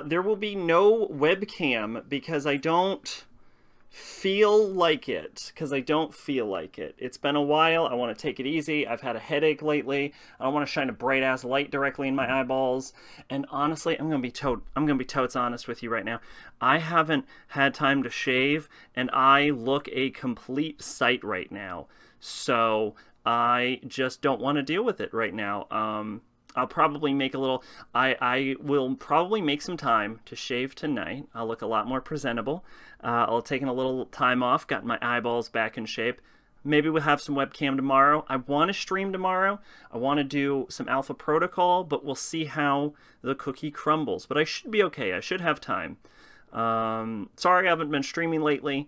There will be no webcam because I don't feel like it. It's been a while. I want to take it easy. I've had a headache lately. I don't want to shine a bright ass light directly in my eyeballs. And honestly, I'm gonna be totes honest with you right now. I haven't had time to shave, and I look a complete sight right now. So I just don't want to deal with it right now. I'll probably make a little. I will probably make some time to shave tonight. I'll look a lot more presentable. I'll have taken a little time off, gotten my eyeballs back in shape. Maybe we'll have some webcam tomorrow. I want to stream tomorrow. I want to do some Alpha Protocol, but we'll see how the cookie crumbles. But I should be okay. I should have time. Sorry I haven't been streaming lately.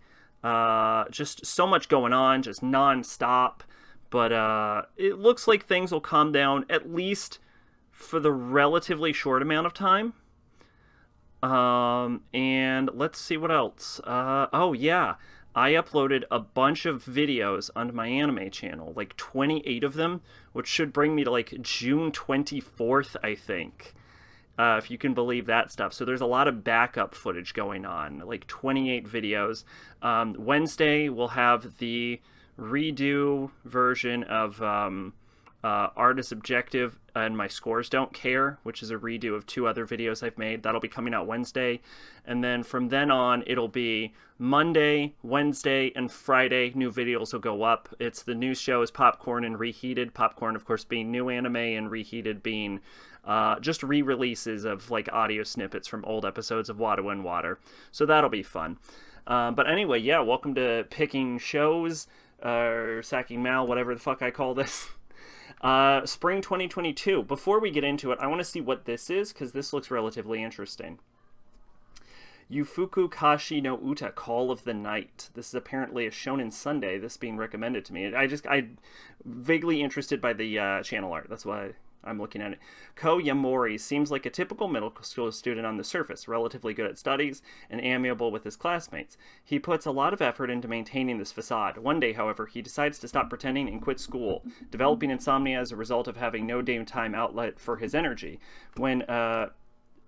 Just so much going on, just non-stop. But it looks like things will calm down, at least for the relatively short amount of time. And let's see what else. Oh yeah, I uploaded a bunch of videos onto my anime channel, like 28 of them, which should bring me to like June 24th, I think. If you can believe that stuff. So there's a lot of backup footage going on, like 28 videos. Wednesday we'll have the redo version of Artist Objective and My Scores Don't Care, which is a redo of 2 other videos I've made. That'll be coming out Wednesday. And then from then on, it'll be Monday, Wednesday, and Friday. New videos will go up. It's the new show is Popcorn and Reheated. Popcorn, of course, being new anime, and Reheated being just re-releases of like audio snippets from old episodes of Water and Water. So that'll be fun. But anyway, yeah, welcome to Picking Shows, or SACing MAL, whatever the fuck I call this. Spring 2022. Before we get into it, I want to see what this is, because this looks relatively interesting. Yufuku Kashi no Uta, Call of the Night. This is apparently a Shonen Sunday, this being recommended to me. I'm vaguely interested by the channel art. That's why I'm looking at it. Ko Yamori seems like a typical middle school student on the surface, relatively good at studies and amiable with his classmates. He puts a lot of effort into maintaining this facade. One day, however, he decides to stop pretending and quit school, developing insomnia as a result of having no daytime outlet for his energy. When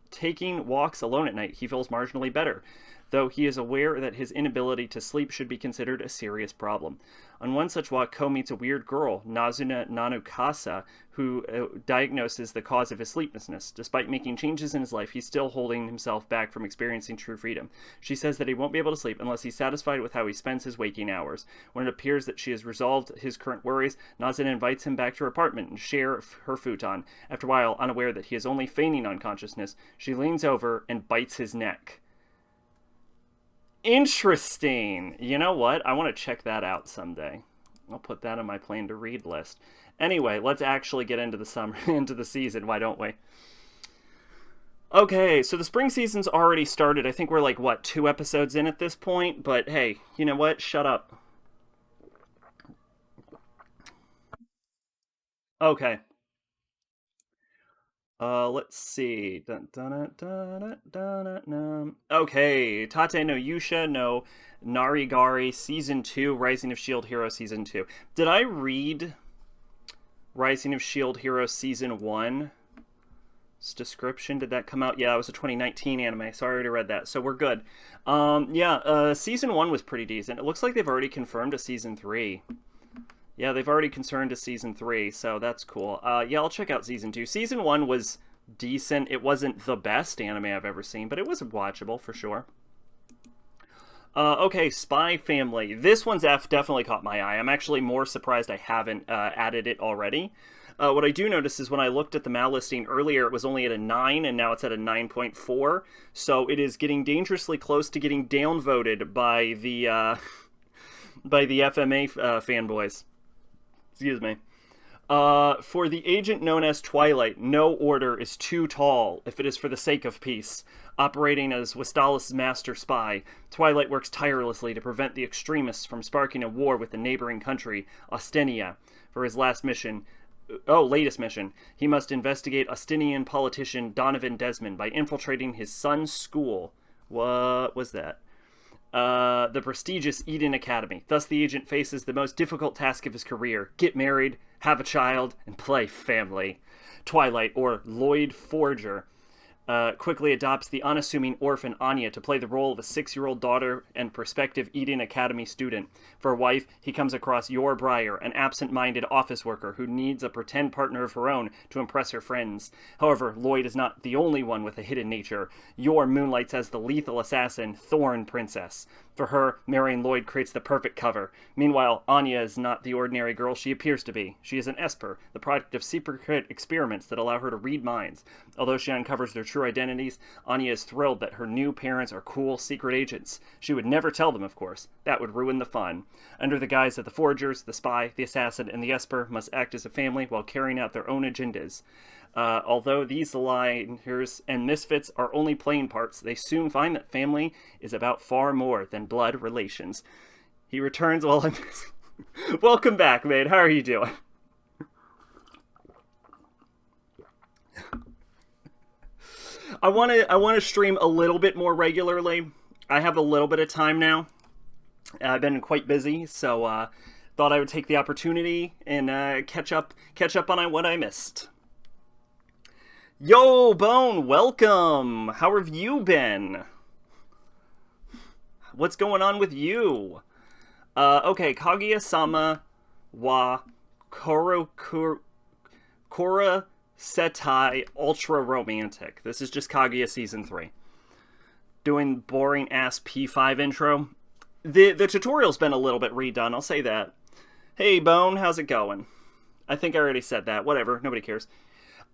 taking walks alone at night, he feels marginally better, though he is aware that his inability to sleep should be considered a serious problem. On one such walk, Ko meets a weird girl, Nazuna Nanukasa, who diagnoses the cause of his sleeplessness. Despite making changes in his life, he's still holding himself back from experiencing true freedom. She says that he won't be able to sleep unless he's satisfied with how he spends his waking hours. When it appears that she has resolved his current worries, Nazuna invites him back to her apartment and share her futon. After a while, unaware that he is only feigning unconsciousness, she leans over and bites his neck. Interesting. You know what? I want to check that out someday. I'll put that on my plan to read list. Anyway, let's actually get into the summer, into the season. Why don't we? Okay, so the spring season's already started. I think we're like, what, 2 episodes in at this point? But hey, you know what? Shut up. Okay. Let's see. Okay, Tate no Yusha no Narigari Season 2, Rising of Shield Hero Season 2. Did I read Rising of Shield Hero Season 1's description? Did that come out? Yeah, it was a 2019 anime, so I already read that, so we're good. Season 1 was pretty decent. It looks like they've already confirmed a Season 3. Yeah, they've already confirmed a Season 3, so that's cool. Yeah, I'll check out Season 2. Season 1 was decent. It wasn't the best anime I've ever seen, but it was watchable for sure. Okay, Spy Family. This one's definitely caught my eye. I'm actually more surprised I haven't added it already. What I do notice is when I looked at the MAL listing earlier, it was only at a 9, and now it's at a 9.4. So it is getting dangerously close to getting downvoted by the FMA fanboys. Excuse me. For the agent known as Twilight, no order is too tall if it is for the sake of peace. Operating as Westalis' master spy, Twilight works tirelessly to prevent the extremists from sparking a war with the neighboring country, Ostenia. For his latest mission, he must investigate Ostinian politician Donovan Desmond by infiltrating his son's school. What was that? The prestigious Eden Academy. Thus, the agent faces the most difficult task of his career: get married, have a child, and play family. Twilight, or Lloyd Forger, quickly adopts the unassuming orphan Anya to play the role of a 6-year-old daughter and prospective Eden Academy student. For a wife, he comes across Yor Breyer, an absent-minded office worker who needs a pretend partner of her own to impress her friends. However, Lloyd is not the only one with a hidden nature. Yor moonlights as the lethal assassin, Thorn Princess. For her, marrying Lloyd creates the perfect cover. Meanwhile, Anya is not the ordinary girl she appears to be. She is an Esper, the product of secret experiments that allow her to read minds. Although she uncovers their true identities, Anya is thrilled that her new parents are cool secret agents. She would never tell them, of course. That would ruin the fun. Under the guise of the Forgers, the Spy, the Assassin, and the Esper must act as a family while carrying out their own agendas. Although these liars and misfits are only playing parts, they soon find that family is about far more than blood relations. He returns while I'm... Welcome back, mate. How are you doing? I want to stream a little bit more regularly. I have a little bit of time now. I've been quite busy, so thought I would take the opportunity and catch up on what I missed. Yo, Bone, welcome! How have you been? What's going on with you? Okay, Kaguya-sama wa Kora Setai Ultra Romantic. This is just Kaguya Season 3. Doing boring-ass P5 intro. The tutorial's been a little bit redone, I'll say that. Hey, Bone, how's it going? I think I already said that. Whatever, nobody cares.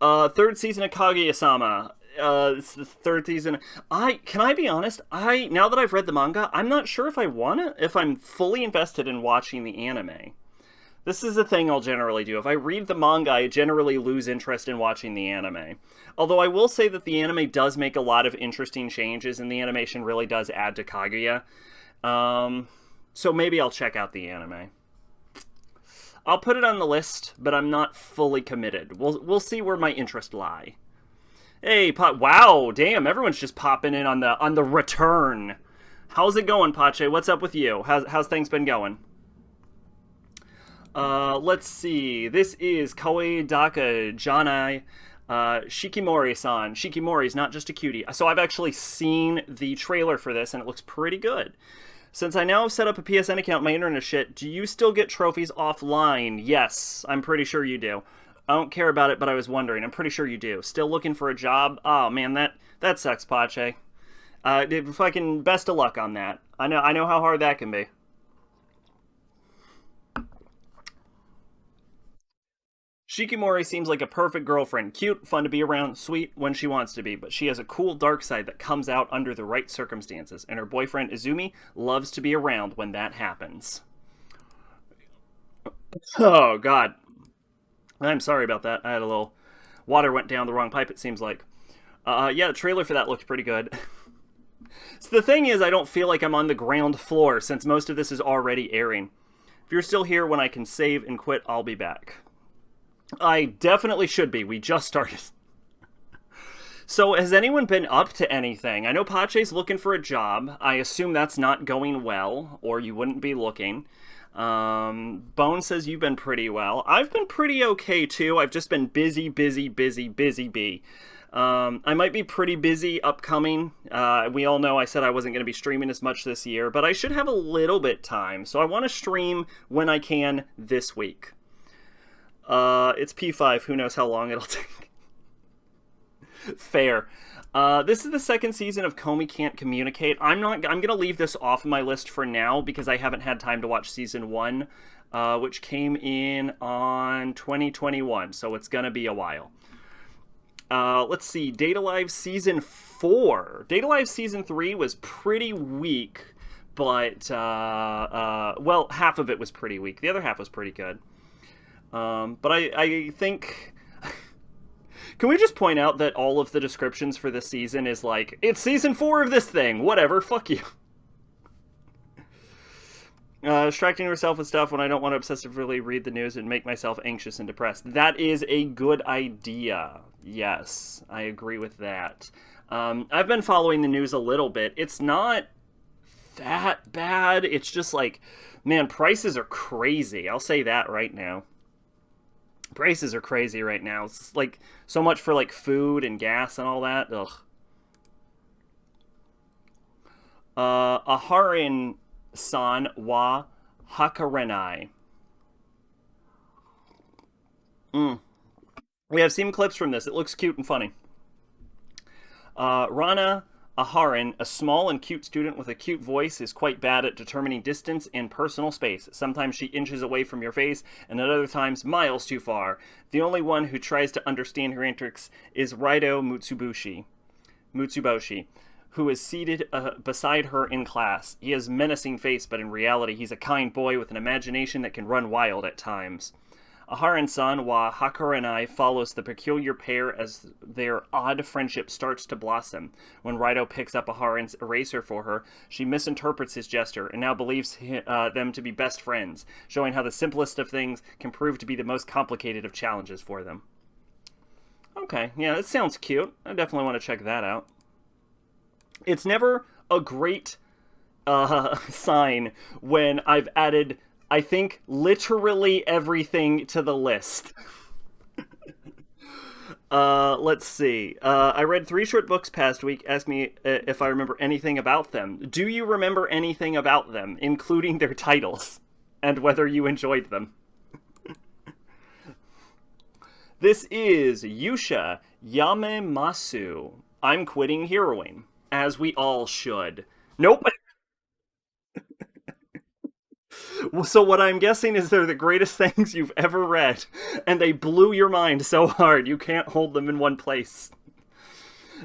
Third season of Kaguya-sama. It's the third season. Can I be honest? Now that I've read the manga, I'm not sure if if I'm fully invested in watching the anime. This is a thing I'll generally do. If I read the manga, I generally lose interest in watching the anime. Although I will say that the anime does make a lot of interesting changes, and the animation really does add to Kaguya. So maybe I'll check out the anime. I'll put it on the list, but I'm not fully committed. We'll see where my interest lie. Hey, wow, damn, everyone's just popping in on the return. How's it going, Pache? What's up with you? How's things been going? Let's see. This is Kawaii Daka Janai Shikimori-san. Shikimori's not just a cutie. So I've actually seen the trailer for this, and it looks pretty good. Since I now have set up a PSN account, my internet shit, do you still get trophies offline? Yes, I'm pretty sure you do. I don't care about it, but I was wondering. I'm pretty sure you do. Still looking for a job? Oh, man, that sucks, Pache. Fucking best of luck on that. I know how hard that can be. Shikimori seems like a perfect girlfriend. Cute, fun to be around, sweet when she wants to be, but she has a cool dark side that comes out under the right circumstances, and her boyfriend Izumi loves to be around when that happens. Oh, God. I'm sorry about that. I had a little... Water went down the wrong pipe, it seems like. Yeah, the trailer for that looked pretty good. So the thing is, I don't feel like I'm on the ground floor, since most of this is already airing. If you're still here when I can save and quit, I'll be back. I definitely should be. We just started. So, has anyone been up to anything? I know Pache's looking for a job. I assume that's not going well, or you wouldn't be looking. Bone says you've been pretty well. I've been pretty okay, too. I've just been busy. I might be pretty busy upcoming. We all know I said I wasn't going to be streaming as much this year, but I should have a little bit time. So I want to stream when I can this week. It's P5. Who knows how long it'll take. Fair. This is the second season of Komi Can't Communicate. I'm gonna leave this off my list for now because I haven't had time to watch season 1, which came in on 2021, so it's gonna be a while. Let's see, Data Live season 4. Data Live season 3 was pretty weak, but well, half of it was pretty weak. The other half was pretty good. But I think... Can we just point out that all of the descriptions for this season is like, it's season 4 of this thing, whatever, fuck you. Distracting yourself with stuff when I don't want to obsessively read the news and make myself anxious and depressed. That is a good idea. Yes, I agree with that. I've been following the news a little bit. It's not that bad. It's just like, man, prices are crazy. I'll say that right now. Prices are crazy right now. It's like so much for like food and gas and all that. Ugh. Aharin-san wa Hakarenai. We have seen clips from this. It looks cute and funny. Rana Aharin, a small and cute student with a cute voice, is quite bad at determining distance and personal space. Sometimes she inches away from your face, and at other times miles too far. The only one who tries to understand her antics is Raido Mutsuboshi, who is seated beside her in class. He has a menacing face, but in reality he's a kind boy with an imagination that can run wild at times. Aharon-san wa Hakarenai follows the peculiar pair as their odd friendship starts to blossom. When Raido picks up Aharon's eraser for her, she misinterprets his gesture and now believes them to be best friends, showing how the simplest of things can prove to be the most complicated of challenges for them. Okay, yeah, that sounds cute. I definitely want to check that out. It's never a great sign when I've added, I think, literally everything to the list. Let's see. I read 3 short books past week. Ask me if I remember anything about them. Do you remember anything about them, including their titles, and whether you enjoyed them? This is Yusha Yamemasu. I'm quitting heroing, as we all should. Nope. So what I'm guessing is they're the greatest things you've ever read, and they blew your mind so hard you can't hold them in one place.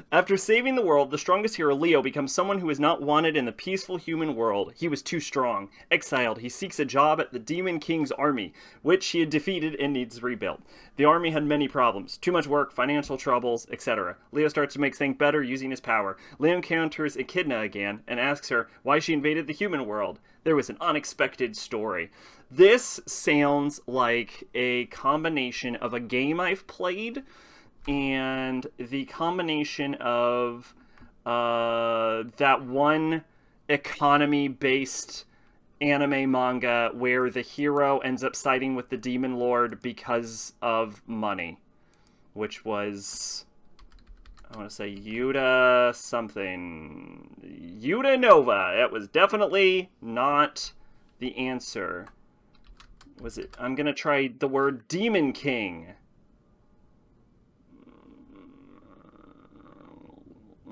After saving the world, the strongest hero, Leo, becomes someone who is not wanted in the peaceful human world. He was too strong. Exiled, he seeks a job at the Demon King's army, which he had defeated and needs rebuilt. The army had many problems. Too much work, financial troubles, etc. Leo starts to make things better using his power. Leo encounters Echidna again and asks her why she invaded the human world. There was an unexpected story. This sounds like a combination of a game I've played and the combination of that one economy-based anime manga where the hero ends up siding with the demon lord because of money, which was, I want to say Yuta something. Yuta Nova. It was definitely not the answer. Was it? I'm going to try the word Demon King.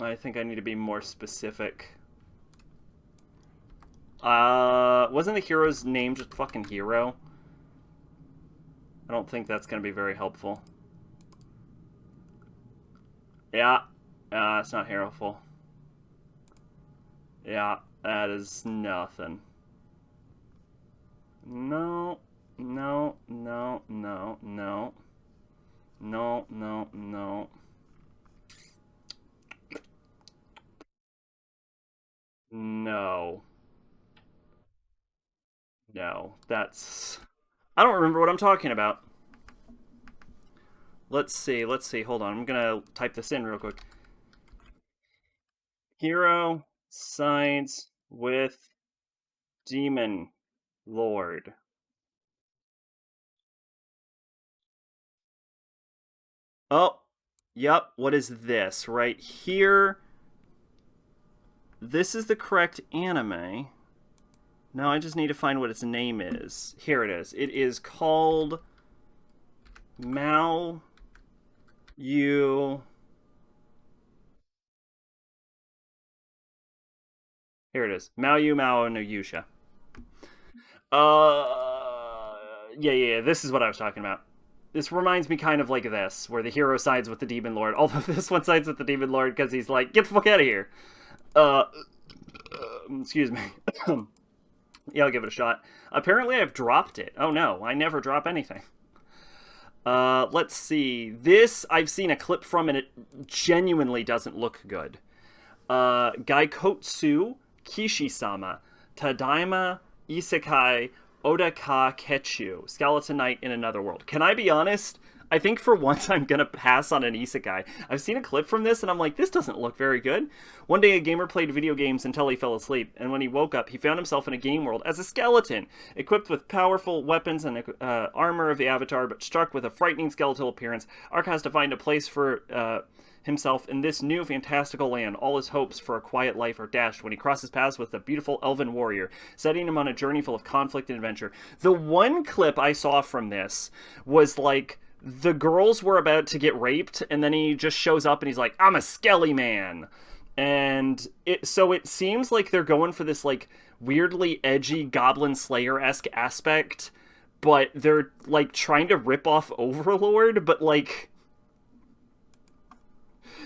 I think I need to be more specific. Wasn't the hero's name just fucking Hero? I don't think that's going to be very helpful. Yeah. It's not helpful. Yeah, that is nothing. No. No, no, no, no. No, no, no. No. No. That's... I don't remember what I'm talking about. Let's see. Hold on. I'm gonna type this in real quick. Hero sides with Demon Lord. Oh, yep. What is this? Right here. This is the correct anime. Now I just need to find what its name is. Here it is. It is called Mal U. Here it is. Mal U Mao no Yusha. Yeah. This is what I was talking about. This reminds me kind of like this, where the hero sides with the Demon Lord. Although this one sides with the Demon Lord because he's like, get the fuck out of here. Excuse me. Yeah, I'll give it a shot. Apparently I've dropped it. Oh no, I never drop anything. Let's see. This, I've seen a clip from and it genuinely doesn't look good. Gaikotsu Kishi-sama, Tadaima Isekai Odaka Ketchu, Skeleton Knight in Another World. Can I be honest? I think for once I'm gonna pass on an isekai. I've seen a clip from this and I'm like, this doesn't look very good. One day a gamer played video games until he fell asleep, and when he woke up, he found himself in a game world as a skeleton, equipped with powerful weapons and armor of the Avatar, but struck with a frightening skeletal appearance. Ark has to find a place for himself in this new fantastical land. All his hopes for a quiet life are dashed when he crosses paths with a beautiful elven warrior, setting him on a journey full of conflict and adventure. The one clip I saw from this was like the girls were about to get raped, and then he just shows up and he's like, I'm a skelly man. And it seems like they're going for this like weirdly edgy Goblin Slayer-esque aspect, but they're like trying to rip off Overlord, but like,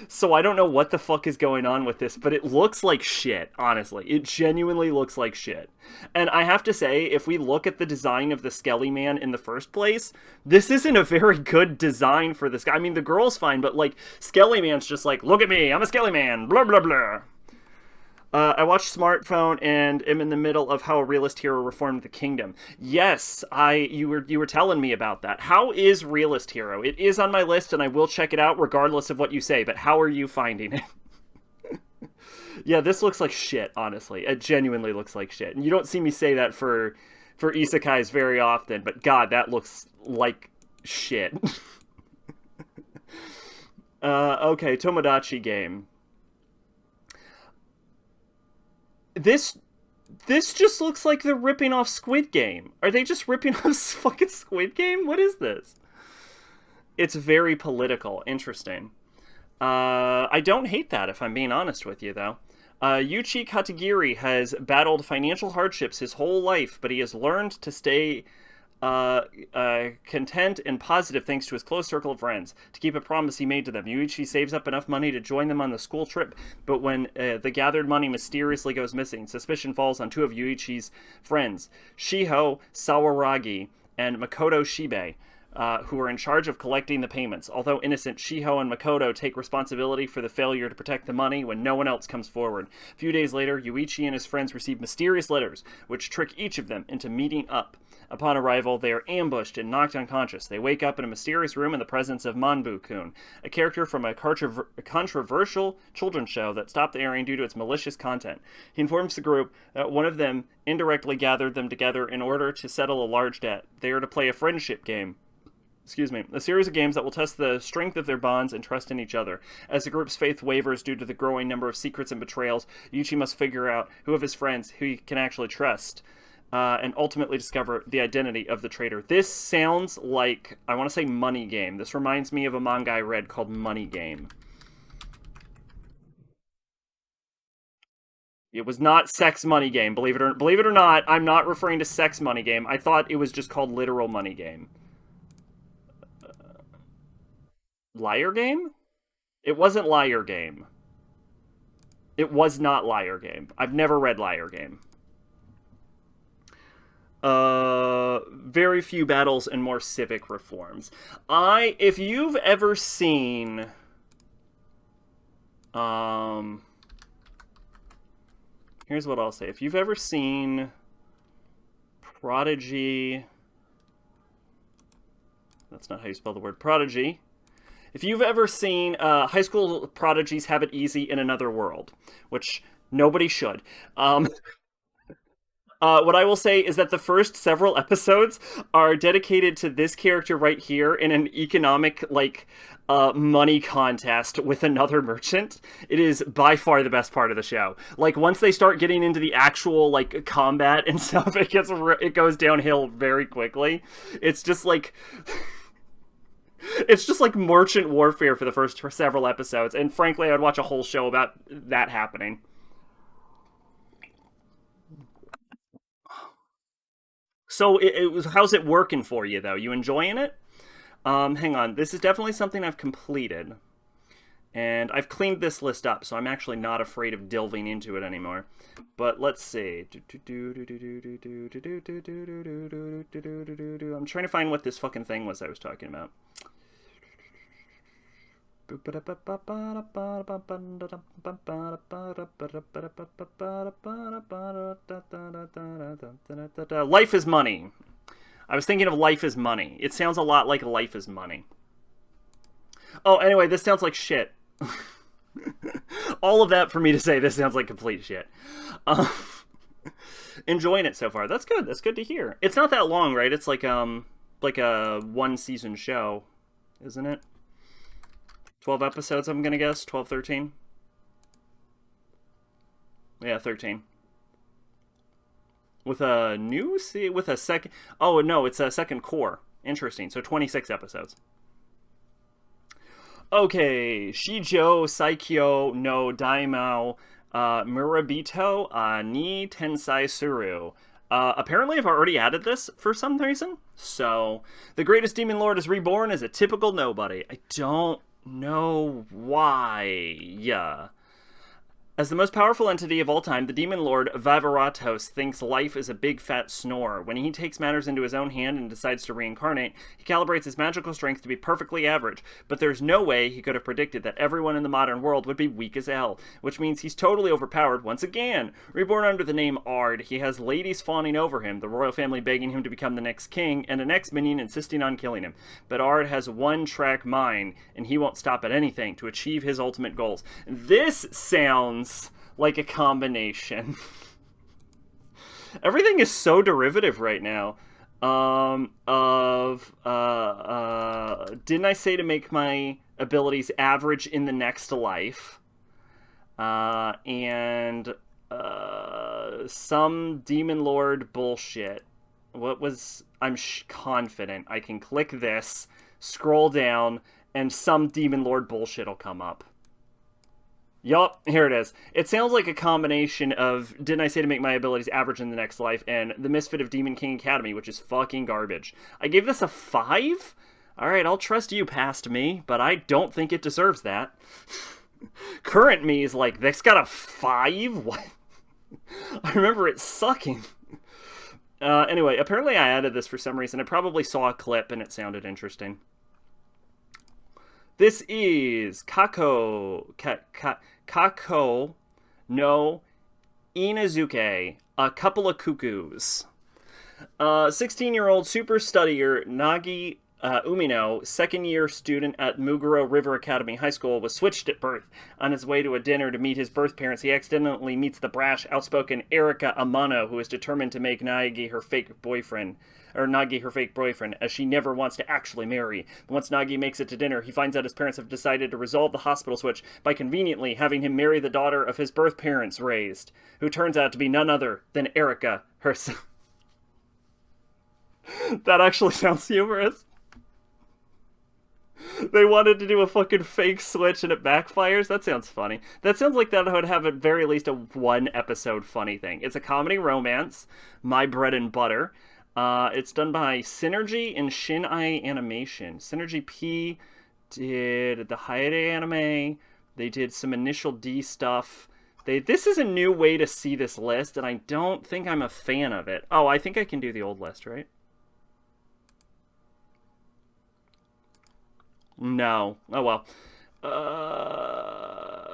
so I don't know what the fuck is going on with this, but it looks like shit, honestly. It genuinely looks like shit. And I have to say, if we look at the design of the Skelly Man in the first place, this isn't a very good design for this guy. I mean, the girl's fine, but like, Skelly Man's just like, look at me, I'm a Skelly Man, blah, blah, blah. I watched Smartphone and am in the middle of how a realist hero reformed the kingdom. Yes, you were telling me about that. How is Realist Hero? It is on my list, and I will check it out regardless of what you say, but how are you finding it? Yeah, this looks like shit, honestly. It genuinely looks like shit. And you don't see me say that for isekais very often, but god, that looks like shit. Okay, Tomodachi Game. This just looks like they're ripping off Squid Game. Are they just ripping off fucking Squid Game? What is this? It's very political. Interesting. I don't hate that, if I'm being honest with you, though. Yuichi Katagiri has battled financial hardships his whole life, but he has learned to stay content and positive thanks to his close circle of friends. To keep a promise he made to them, Yuichi saves up enough money to join them on the school trip, but when the gathered money mysteriously goes missing, suspicion falls on two of Yuichi's friends, Shiho Sawaragi and Makoto Shibe, who are in charge of collecting the payments. Although innocent, Shiho and Makoto take responsibility for the failure to protect the money when no one else comes forward. A few days later, Yuichi and his friends receive mysterious letters, which trick each of them into meeting up. Upon arrival, they are ambushed and knocked unconscious. They wake up in a mysterious room in the presence of Manbu-kun, a character from a controversial children's show that stopped airing due to its malicious content. He informs the group that one of them indirectly gathered them together in order to settle a large debt. They are to play a friendship game. A series of games that will test the strength of their bonds and trust in each other. As the group's faith wavers due to the growing number of secrets and betrayals, Yuichi must figure out who of his friends who he can actually trust. And ultimately discover the identity of the traitor. This sounds like, I want to say Money Game. This reminds me of a manga I read called Money Game. It was not Sex Money Game, believe it or not. I'm not referring to Sex Money Game. I thought it was just called Literal Money Game. Liar Game? It wasn't Liar Game. It was not Liar Game. I've never read Liar Game. Very few battles and more civic reforms. If you've ever seen, here's what I'll say. If you've ever seen Prodigy, that's not how you spell the word Prodigy. If you've ever seen High School Prodigies Have It Easy in Another World, which nobody should, what I will say is that the first several episodes are dedicated to this character right here in an economic, money contest with another merchant. It is by far the best part of the show. Like, once they start getting into the actual, combat and stuff, it goes downhill very quickly. It's just like... It's just like merchant warfare for the first several episodes, and frankly, I would watch a whole show about that happening. So how's it working for you, though? You enjoying it? Hang on. This is definitely something I've completed. And I've cleaned this list up, so I'm actually not afraid of delving into it anymore. But let's see. I'm trying to find what this fucking thing was I was talking about. Life is Money. I was thinking of Life is Money. It sounds a lot like Life is Money. Oh, anyway, this sounds like shit. All of that for me to say this sounds like complete shit. Enjoying it so far. That's good. That's good to hear. It's not that long, right? It's like a one-season show, isn't it? 12 episodes, I'm gonna guess. 12, 13. Yeah, 13. With a with a second... Oh, no, it's a second core. Interesting. So 26 episodes. Okay, Shijo Saikyo no Daimao Murabito ni Tensai Suru. Apparently I've already added this for some reason. So, the greatest demon lord is reborn as a typical nobody. I don't know why. Yeah. As the most powerful entity of all time, the demon lord Vivaratos thinks life is a big fat snore. When he takes matters into his own hand and decides to reincarnate, he calibrates his magical strength to be perfectly average, but there's no way he could have predicted that everyone in the modern world would be weak as hell, which means he's totally overpowered once again. Reborn under the name Ard, he has ladies fawning over him, the royal family begging him to become the next king, and an ex-minion insisting on killing him. But Ard has one-track mind, and he won't stop at anything to achieve his ultimate goals. This sounds like a combination. Everything is so derivative right now. Didn't I say to make my abilities average in the next life? And some demon lord bullshit. What was... I'm confident I can click this, scroll down, and some demon lord bullshit will come up. Yup, here it is. It sounds like a combination of Didn't I Say to Make My Abilities Average in the Next Life and The Misfit of Demon King Academy, which is fucking garbage. I gave this a 5? Alright, I'll trust you past me, but I don't think it deserves that. Current me is like, this got a 5? What? I remember it sucking. Anyway, apparently I added this for some reason. I probably saw a clip and it sounded interesting. This is Kako no Inazuke, a couple of cuckoos. 16-year-old super studier Nagi Umino, second-year student at Muguro River Academy High School, was switched at birth. On his way to a dinner to meet his birth parents, he accidentally meets the brash, outspoken Erika Amano, who is determined to make Nagi her fake boyfriend, as she never wants to actually marry. But once Nagi makes it to dinner, he finds out his parents have decided to resolve the hospital switch by conveniently having him marry the daughter of his birth parents raised, who turns out to be none other than Erika herself. That actually sounds humorous. They wanted to do a fucking fake switch and it backfires? That sounds funny. That sounds like that would have at very least a one episode funny thing. It's a comedy romance, my bread and butter. It's done by Synergy and Shin-Ai Animation. Synergy P did the Hayate anime. They did some Initial D stuff. This is a new way to see this list, and I don't think I'm a fan of it. Oh, I think I can do the old list, right? No. Oh, well.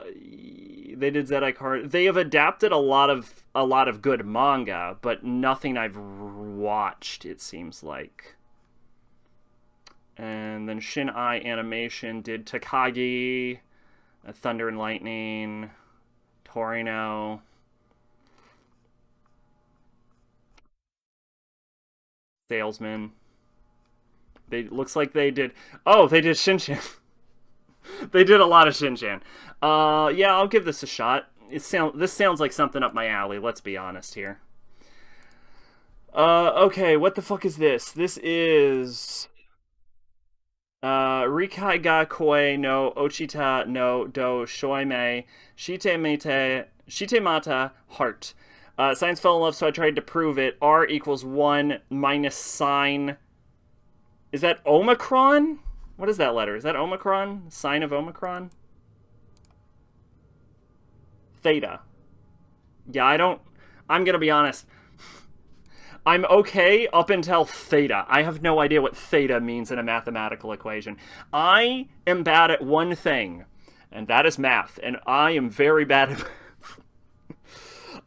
They did Zedai Card. They have adapted a lot of good manga, but nothing I've watched, it seems like. And then Shin-Ai Animation did Takagi, Thunder and Lightning, Torino. Salesman. Looks like they did... Oh, they did Shinchan. They did a lot of Shinchan. Yeah, I'll give this a shot. This sounds like something up my alley, let's be honest here. Okay, what the fuck is this? This is... Rikai ga Koi no Ochita no Do Shoime Shite Mata Heart. Science fell in love, so I tried to prove it. R equals 1 minus sine... Is that Omicron? What is that letter? Is that Omicron? Sign of Omicron? Theta. Yeah, I'm gonna be honest. I'm okay up until theta. I have no idea what theta means in a mathematical equation. I am bad at one thing, and that is math, and I am very bad at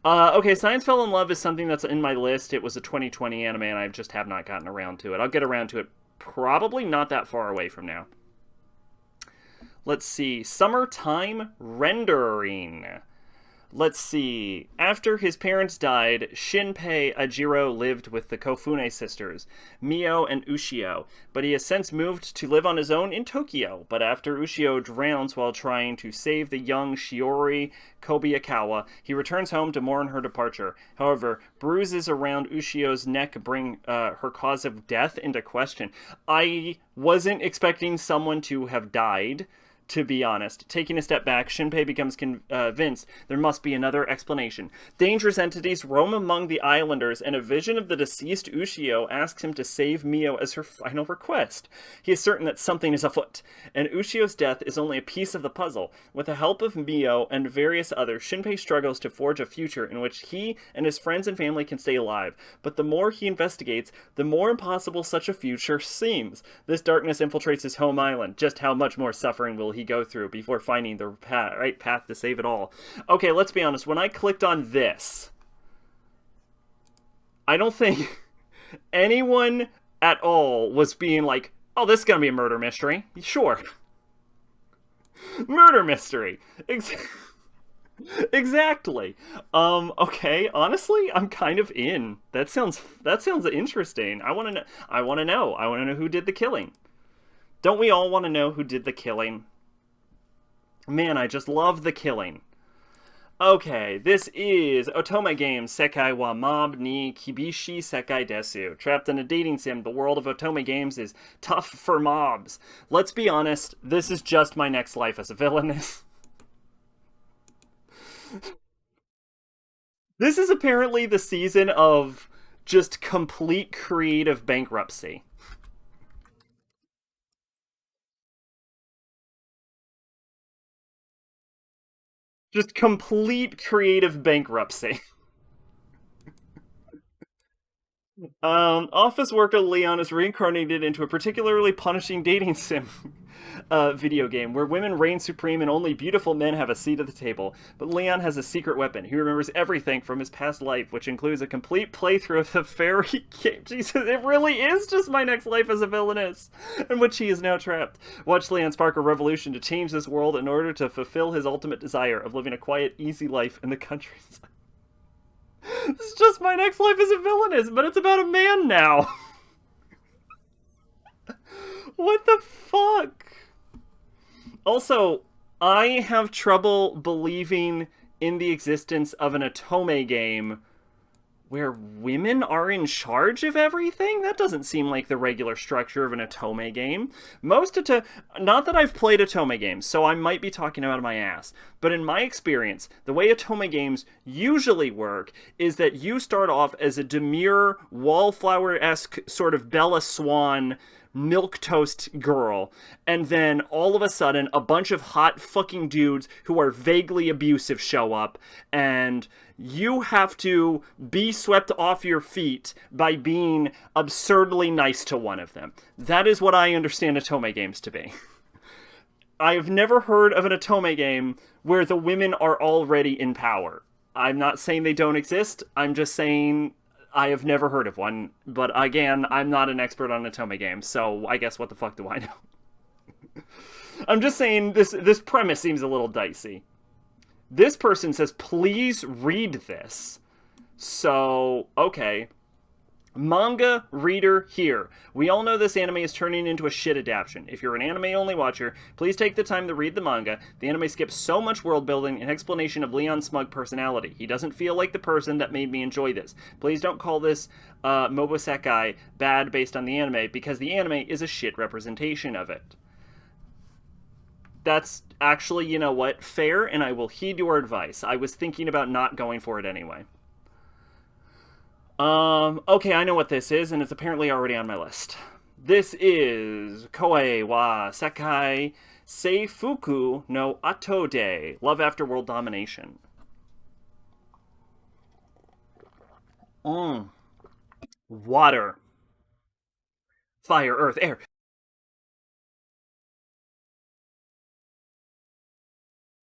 okay, Science Fell in Love is something that's in my list. It was a 2020 anime, and I just have not gotten around to it. I'll get around to it probably not that far away from now. Let's see. Summertime Rendering. Let's see. After his parents died, Shinpei Ajiro lived with the Kofune sisters, Mio and Ushio, but he has since moved to live on his own in Tokyo. But after Ushio drowns while trying to save the young Shiori Kobayakawa, he returns home to mourn her departure. However, bruises around Ushio's neck bring her cause of death into question. I wasn't expecting someone to have died, to be honest. Taking a step back, Shinpei becomes convinced there must be another explanation. Dangerous entities roam among the islanders, and a vision of the deceased Ushio asks him to save Mio as her final request. He is certain that something is afoot, and Ushio's death is only a piece of the puzzle. With the help of Mio and various others, Shinpei struggles to forge a future in which he and his friends and family can stay alive. But the more he investigates, the more impossible such a future seems. This darkness infiltrates his home island. Just how much more suffering will he go through before finding the right path to save it all? Okay, let's be honest. When I clicked on this, I don't think anyone at all was being like, oh, this is gonna be a murder mystery. Sure. Murder mystery. Exactly. Okay, honestly, I'm kind of in. That sounds interesting. I want to know. I want to know. I want to know who did the killing. Don't we all want to know who did the killing? Man, I just love the killing. Okay, this is Otome Games Sekai wa Mob ni Kibishi Sekai Desu. Trapped in a dating sim, the world of Otome Games is tough for mobs. Let's be honest, this is just my next life as a villainess. This is apparently the season of just complete creative bankruptcy. Just complete creative bankruptcy. Office worker Leon is reincarnated into a particularly punishing dating sim video game where women reign supreme and only beautiful men have a seat at the table. But Leon has a secret weapon. He remembers everything from his past life, which includes a complete playthrough of the fairy game. Jesus, it really is just my next life as a villainess, in which he is now trapped. Watch Leon spark a revolution to change this world in order to fulfill his ultimate desire of living a quiet, easy life in the countryside. This is just my next life as a villainess, but it's about a man now. What the fuck? Also, I have trouble believing in the existence of an Otome game where women are in charge of everything. That doesn't seem like the regular structure of an Otome game. Not that I've played Otome games, so I might be talking out of my ass, but in my experience, the way Otome games usually work is that you start off as a demure, wallflower-esque sort of Bella Swan milquetoast girl, and then all of a sudden a bunch of hot fucking dudes who are vaguely abusive show up, and you have to be swept off your feet by being absurdly nice to one of them. That is what I understand Otome games to be. I have never heard of an Otome game where the women are already in power. I'm not saying they don't exist, I'm just saying I have never heard of one, but again, I'm not an expert on Otome games, so I guess what the fuck do I know? I'm just saying this premise seems a little dicey. This person says, please read this. So, okay. Manga reader here. We all know this anime is turning into a shit adaptation. If you're an anime-only watcher, please take the time to read the manga. The anime skips so much world-building and explanation of Leon's smug personality. He doesn't feel like the person that made me enjoy this. Please don't call this Mobosekai bad based on the anime, because the anime is a shit representation of it. That's actually, you know what, fair, and I will heed your advice. I was thinking about not going for it anyway. Okay, I know what this is, and it's apparently already on my list. This is Koei wa Sekai Seifuku no Ato de Love After World Domination. Water. Fire, earth, air.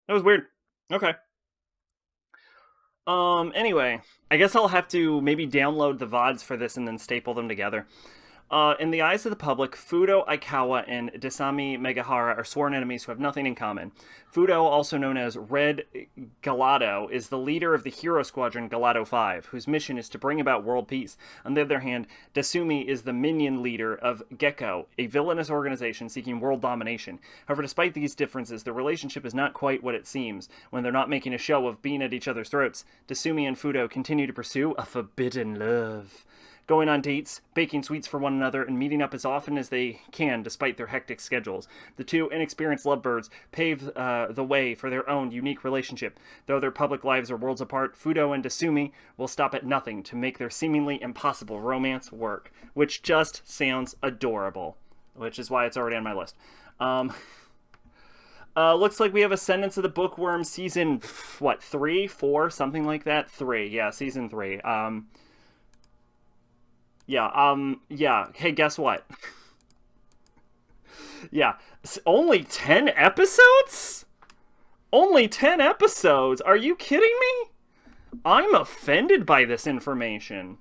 That was weird. Okay. Anyway, I guess I'll have to maybe download the VODs for this and then staple them together. In the eyes of the public, Fudo Aikawa and Dasami Megahara are sworn enemies who have nothing in common. Fudo, also known as Red Galado, is the leader of the hero squadron Galado 5, whose mission is to bring about world peace. On the other hand, Dasumi is the minion leader of Gecko, a villainous organization seeking world domination. However, despite these differences, the relationship is not quite what it seems. When they're not making a show of being at each other's throats, Dasumi and Fudo continue to pursue a forbidden love, going on dates, baking sweets for one another, and meeting up as often as they can despite their hectic schedules. The two inexperienced lovebirds pave the way for their own unique relationship. Though their public lives are worlds apart, Fudo and Dasumi will stop at nothing to make their seemingly impossible romance work, which just sounds adorable, which is why it's already on my list. Looks like we have Ascendance of the Bookworm season, 3, 4, something like that? 3, yeah, season 3. Yeah. Hey, guess what? Yeah. Only 10 episodes? Only 10 episodes? Are you kidding me? I'm offended by this information.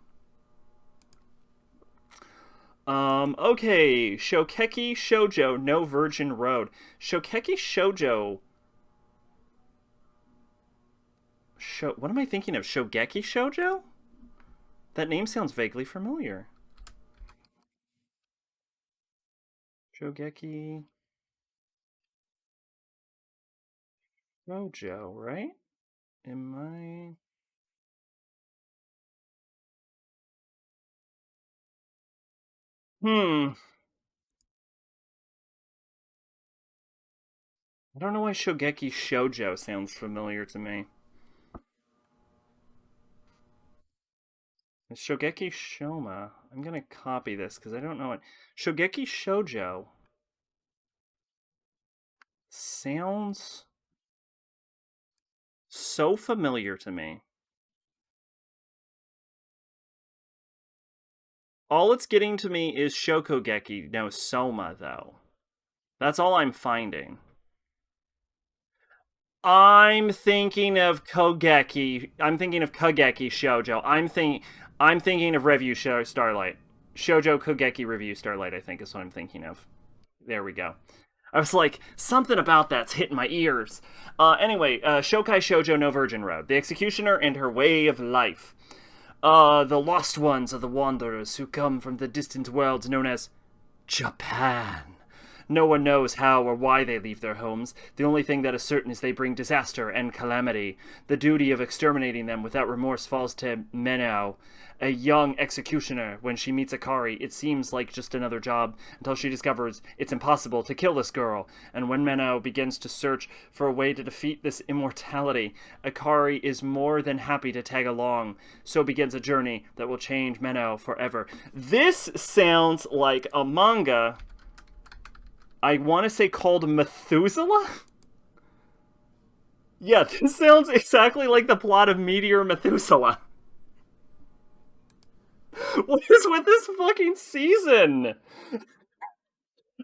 Okay. Shokeki Shoujo, No Virgin Road. Shokeki Shoujo. What am I thinking of? Shogeki Shoujo? That name sounds vaguely familiar. Shogeki Shoujo, right? Am I... I don't know why Shogeki Shoujo sounds familiar to me. It's Shogeki Shoma. I'm gonna copy this because I don't know it. Shogeki Shoujo sounds so familiar to me. All it's getting to me is Shokugeki no Soma, though. That's all I'm finding. I'm thinking of Kogeki. I'm thinking of Kogeki Shoujo. I'm thinking of Review Starlight. Shoujo Kogeki Review Starlight, I think is what I'm thinking of. There we go. I was like, something about that's hitting my ears. Anyway, Shokai Shoujo No Virgin Road. The Executioner and Her Way of Life. The lost ones are the wanderers who come from the distant worlds known as Japan. No one knows how or why they leave their homes. The only thing that is certain is they bring disaster and calamity. The duty of exterminating them without remorse falls to Menao, a young executioner. When she meets Akari, it seems like just another job, until she discovers it's impossible to kill this girl. And when Menao begins to search for a way to defeat this immortality, Akari is more than happy to tag along. So begins a journey that will change Menao forever. This sounds like a manga, I want to say, called Methuselah? Yeah, this sounds exactly like the plot of Meteor Methuselah. What is with this fucking season?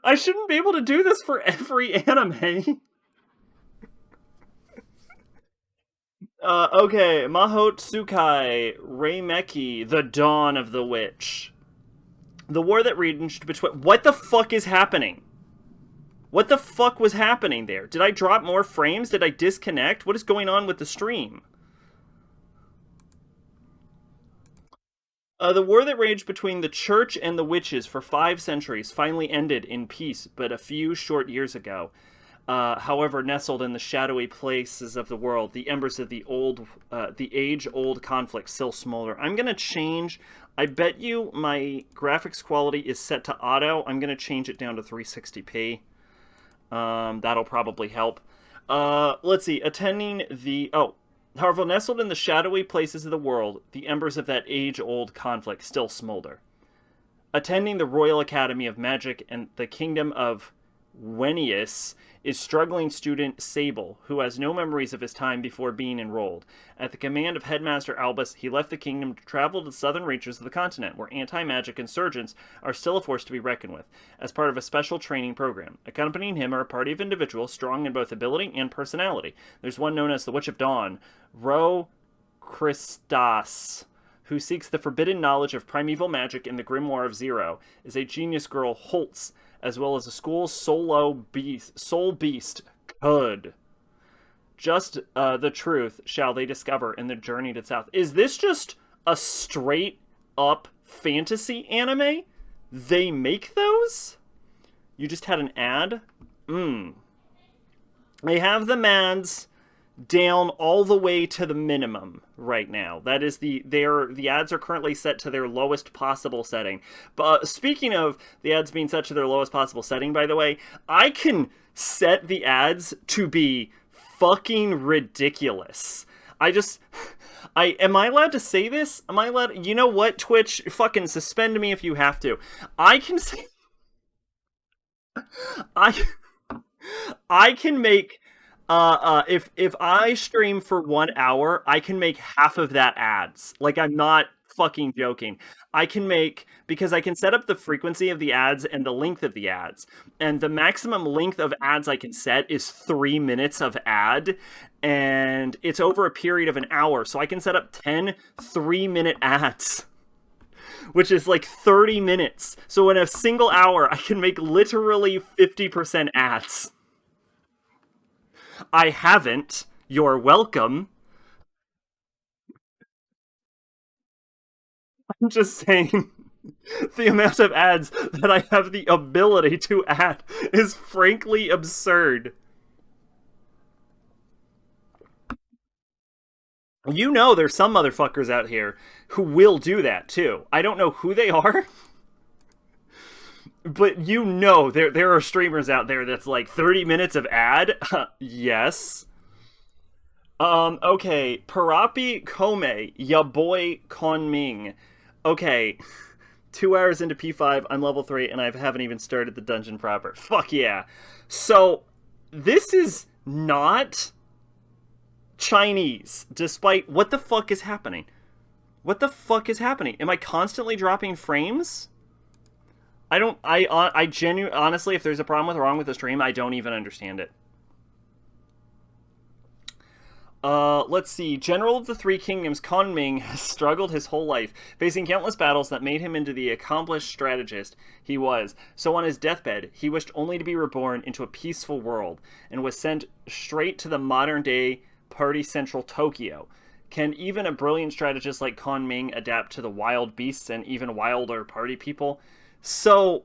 I shouldn't be able to do this for every anime. Okay, Mahotsukai Reimeki, The Dawn of the Witch. The war that raged between... What the fuck is happening? What the fuck was happening there? Did I drop more frames? Did I disconnect? What is going on with the stream? The war that raged between the church and the witches for 5 centuries finally ended in peace but a few short years ago. However, nestled in the shadowy places of the world, the embers of the age-old conflict still smolder. I'm gonna change... I bet you my graphics quality is set to auto. I'm gonna change it down to 360p. That'll probably help. Let's see. Attending the... However, nestled in the shadowy places of the world, the embers of that age-old conflict still smolder. Attending the Royal Academy of Magic and the Kingdom of Wenius is struggling student Sable, who has no memories of his time before being enrolled. At the command of Headmaster Albus, he left the kingdom to travel to the southern reaches of the continent, where anti-magic insurgents are still a force to be reckoned with, as part of a special training program. Accompanying him are a party of individuals strong in both ability and personality. There's one known as the Witch of Dawn, Ro Christas, who seeks the forbidden knowledge of primeval magic in the Grimoire of Zero, is a genius girl, Holtz, as well as a school soul beast, Cud. Just the truth shall they discover in the journey to South. Is this just a straight up fantasy anime? They make those? You just had an ad? They have the ads down all the way to the minimum right now. That is the ads are currently set to their lowest possible setting. But speaking of the ads being set to their lowest possible setting, by the way, I can set the ads to be fucking ridiculous. Am I allowed to say this? Am I allowed? You know what, Twitch? Fucking suspend me if you have to. I can say I can make if I stream for 1 hour, I can make half of that ads. Like, I'm not fucking joking. I can make, because I can set up the frequency of the ads and the length of the ads. And the maximum length of ads I can set is 3 minutes of ad. And it's over a period of an hour. So I can set up 10 3-minute ads, which is like 30 minutes. So in a single hour, I can make literally 50% ads. I haven't. You're welcome. I'm just saying, the amount of ads that I have the ability to add is frankly absurd. You know there's some motherfuckers out here who will do that too. I don't know who they are, but you know there are streamers out there that's like 30 minutes of ad. Yes. Okay, Parapi Kome, ya boy Konming. Okay, 2 hours into P5, I'm level 3, and I haven't even started the dungeon proper. Fuck yeah. So, this is not Chinese, despite... What the fuck is happening? What the fuck is happening? Am I constantly dropping frames? I genuinely, honestly, if there's a problem wrong with the stream, I don't even understand it. Let's see. General of the Three Kingdoms, Konming has struggled his whole life, facing countless battles that made him into the accomplished strategist he was. So on his deathbed, he wished only to be reborn into a peaceful world, and was sent straight to the modern-day party central Tokyo. Can even a brilliant strategist like Konming adapt to the wild beasts and even wilder party people? So,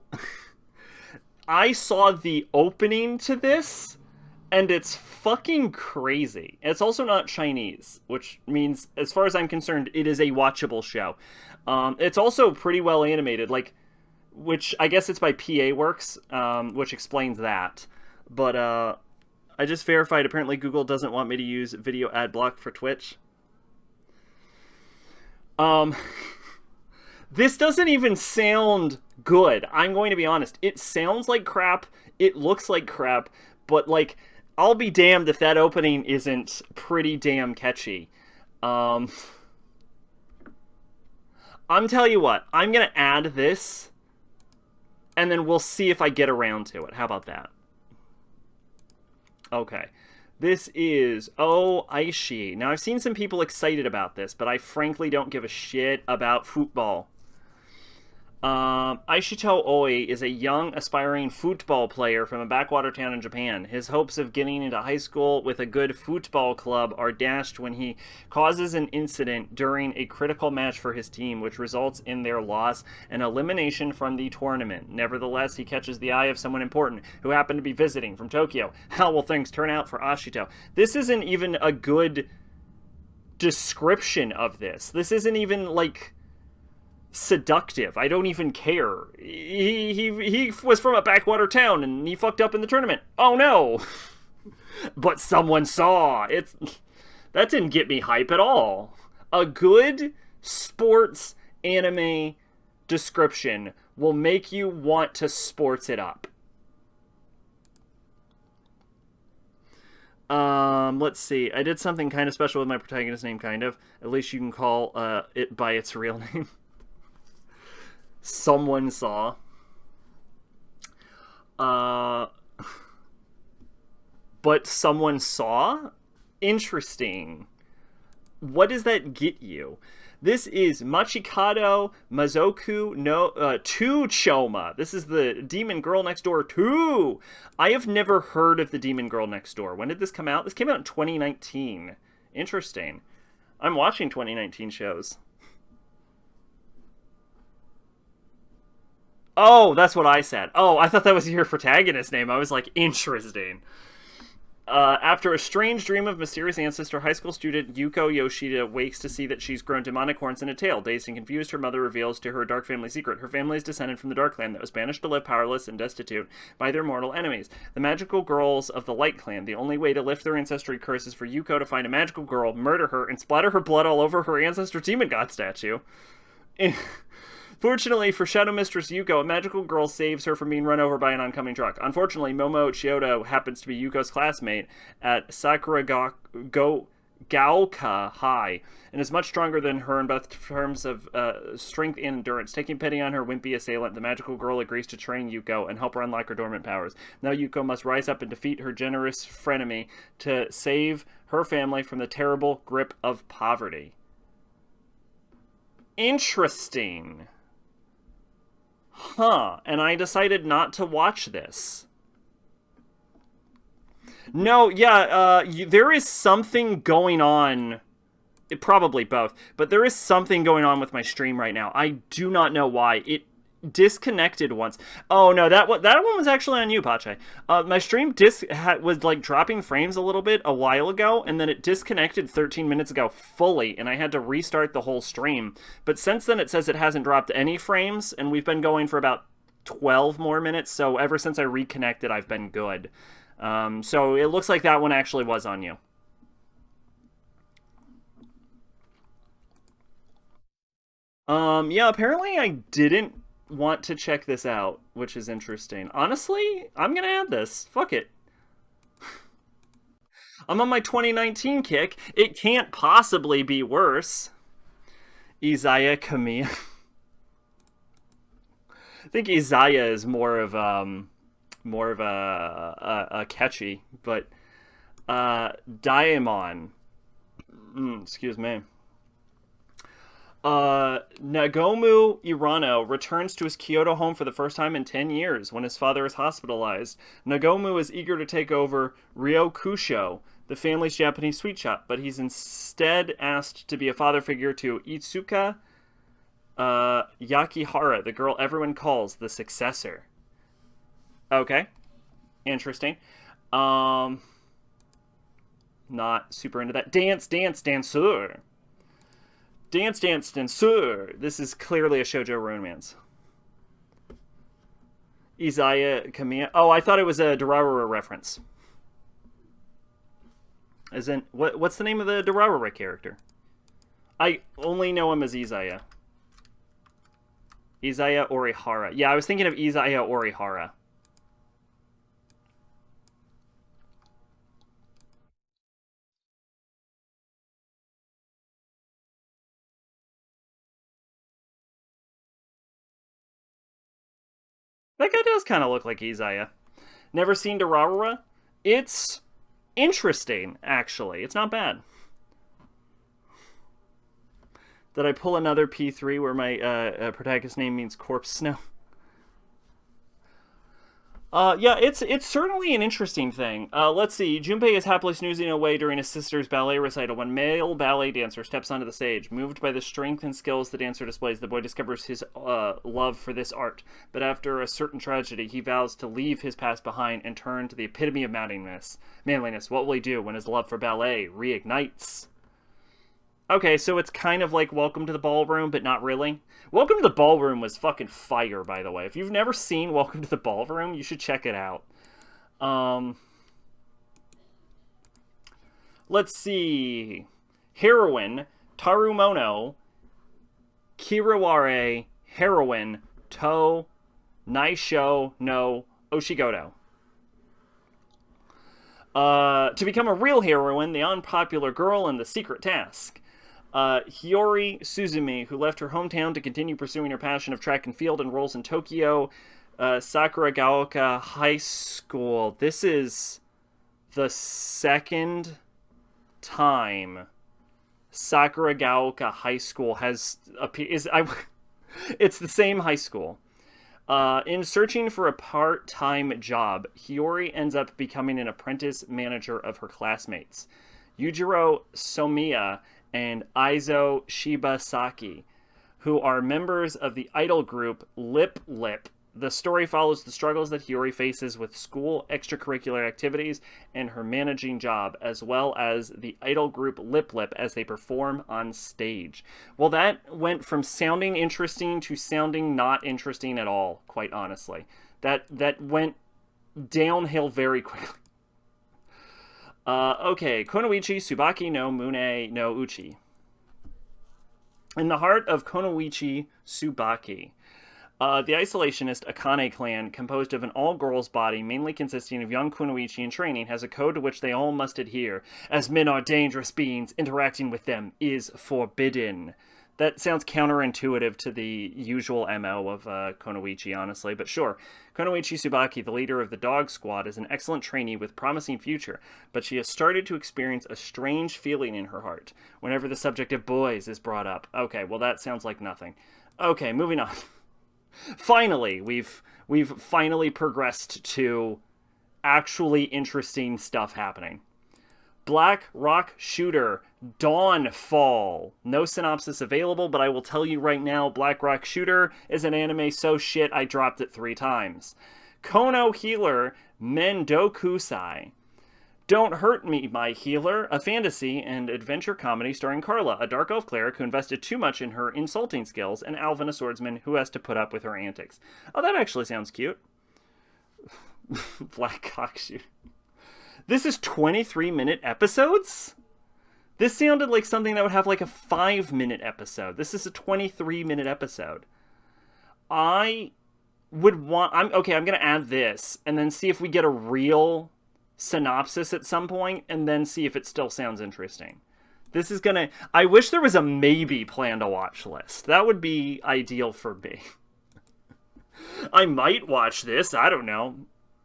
I saw the opening to this, and it's fucking crazy. It's also not Chinese, which means, as far as I'm concerned, it is a watchable show. It's also pretty well animated, like, which I guess it's by PA Works, which explains that. But I just verified, apparently Google doesn't want me to use video ad block for Twitch. This doesn't even sound good. I'm going to be honest. It sounds like crap. It looks like crap. But, like, I'll be damned if that opening isn't pretty damn catchy. I'm telling you what. I'm going to add this, and then we'll see if I get around to it. How about that? Okay. This is Aishi. Now, I've seen some people excited about this, but I frankly don't give a shit about football. Aishito Oi is a young, aspiring football player from a backwater town in Japan. His hopes of getting into high school with a good football club are dashed when he causes an incident during a critical match for his team, which results in their loss and elimination from the tournament. Nevertheless, he catches the eye of someone important who happened to be visiting from Tokyo. How will things turn out for Ashito? This isn't even a good description of this. This isn't even, like, seductive. I don't even care. He was from a backwater town and he fucked up in the tournament. Oh no! But someone saw. That didn't get me hype at all. A good sports anime description will make you want to sports it up. Let's see. I did something kind of special with my protagonist name, kind of. At least you can call it by its real name. Someone saw. But someone saw? Interesting. What does that get you? This is Machikado Mazoku no 2 Choma. This is the Demon Girl Next Door 2. I have never heard of the Demon Girl Next Door. When did this come out? This came out in 2019. Interesting. I'm watching 2019 shows. Oh, that's what I said. Oh, I thought that was your protagonist name. I was like, interesting. After a strange dream of mysterious ancestor, high school student Yuko Yoshida wakes to see that she's grown demonic horns and a tail. Dazed and confused, her mother reveals to her a dark family secret. Her family is descended from the Dark Clan that was banished to live powerless and destitute by their mortal enemies. The magical girls of the Light Clan. The only way to lift their ancestry curse is for Yuko to find a magical girl, murder her, and splatter her blood all over her ancestor demon god statue. Fortunately for Shadow Mistress Yuko, a magical girl saves her from being run over by an oncoming truck. Unfortunately, Momo Chiodo happens to be Yuko's classmate at Gaoka High and is much stronger than her in both terms of strength and endurance. Taking pity on her wimpy assailant, the magical girl agrees to train Yuko and help her unlock her dormant powers. Now Yuko must rise up and defeat her generous frenemy to save her family from the terrible grip of poverty. Interesting. Huh, and I decided not to watch this. No, yeah, there is something going on. Probably both, but there is something going on with my stream right now. I do not know why. It disconnected once. Oh no, that one was actually on you, Pache. My stream was like dropping frames a little bit a while ago, and then it disconnected 13 minutes ago fully, and I had to restart the whole stream. But since then, it says it hasn't dropped any frames, and we've been going for about 12 more minutes. So ever since I reconnected, I've been good. So it looks like that one actually was on you. Yeah, apparently I didn't want to check this out, which is interesting. Honestly, I'm gonna add this. Fuck it. I'm on my 2019 kick. It can't possibly be worse. Izaya Kamiya. I think Izaya is more of a catchy, but Daemon. Excuse me. Nagomu Irano returns to his Kyoto home for the first time in 10 years when his father is hospitalized. Nagomu is eager to take over Ryokusho, the family's Japanese sweet shop, but he's instead asked to be a father figure to Itsuka Yakihara, the girl everyone calls the successor. Okay. Interesting. Not super into that. Dance, dancer. Dance, dancer. This is clearly a shoujo romance. Izaya Kamiya. Oh, I thought it was a Durarara reference. As in, what's the name of the Durarara character? I only know him as Izaya. Izaya Orihara. Yeah, I was thinking of Izaya Orihara. That guy does kind of look like Izaya. Never seen Durarara? It's interesting, actually. It's not bad. Did I pull another P3 where my protagonist name means corpse snow? Yeah, it's certainly an interesting thing. Let's see. Junpei is happily snoozing away during his sister's ballet recital when male ballet dancer steps onto the stage. Moved by the strength and skills the dancer displays, the boy discovers his love for this art. But after a certain tragedy, he vows to leave his past behind and turn to the epitome of manliness. What will he do when his love for ballet reignites? Okay, so it's kind of like Welcome to the Ballroom, but not really. Welcome to the Ballroom was fucking fire, by the way. If you've never seen Welcome to the Ballroom, you should check it out. Let's see. Heroine, Tarumono, Kiriware, Heroine, To, Naisho no Oshigoto. To become a real heroine, the unpopular girl, and the secret task. Hiyori Suzumi, who left her hometown to continue pursuing her passion of track and field, enrolls in Tokyo Sakuragaoka High School. This is the second time Sakuragaoka High School it's the same high school. In searching for a part-time job, Hiyori ends up becoming an apprentice manager of her classmates, Yujiro Somiya and Aizo Shibasaki, who are members of the idol group Lip Lip. The story follows the struggles that Hiyori faces with school extracurricular activities and her managing job, as well as the idol group Lip Lip as they perform on stage. Well, that went from sounding interesting to sounding not interesting at all, quite honestly. That went downhill very quickly. Okay, Konoichi Tsubaki no Mune no Uchi. In the heart of Konoichi Tsubaki, the isolationist Akane clan, composed of an all-girls body mainly consisting of young kunoichi in training, has a code to which they all must adhere, as men are dangerous beings. Interacting with them is forbidden. That sounds counterintuitive to the usual MO of Konoichi, honestly, but sure. Konoichi Tsubaki, the leader of the dog squad, is an excellent trainee with promising future, but she has started to experience a strange feeling in her heart whenever the subject of boys is brought up. Okay, well that sounds like nothing. Okay, moving on. Finally, we've finally progressed to actually interesting stuff happening. Black Rock Shooter Dawnfall. No synopsis available, but I will tell you right now, Black Rock Shooter is an anime so shit I dropped it 3 times. Kono Healer Mendokusai. Don't Hurt Me, My Healer, a fantasy and adventure comedy starring Carla, a dark elf cleric who invested too much in her insulting skills, and Alvin, a swordsman who has to put up with her antics. Oh, that actually sounds cute. Black Cock Shoot. This is 23-minute episodes? This sounded like something that would have like a 5-minute episode. This is a 23-minute episode. I'm gonna add this and then see if we get a real synopsis at some point and then see if it still sounds interesting. I wish there was a maybe plan to watch list. That would be ideal for me. I might watch this, I don't know.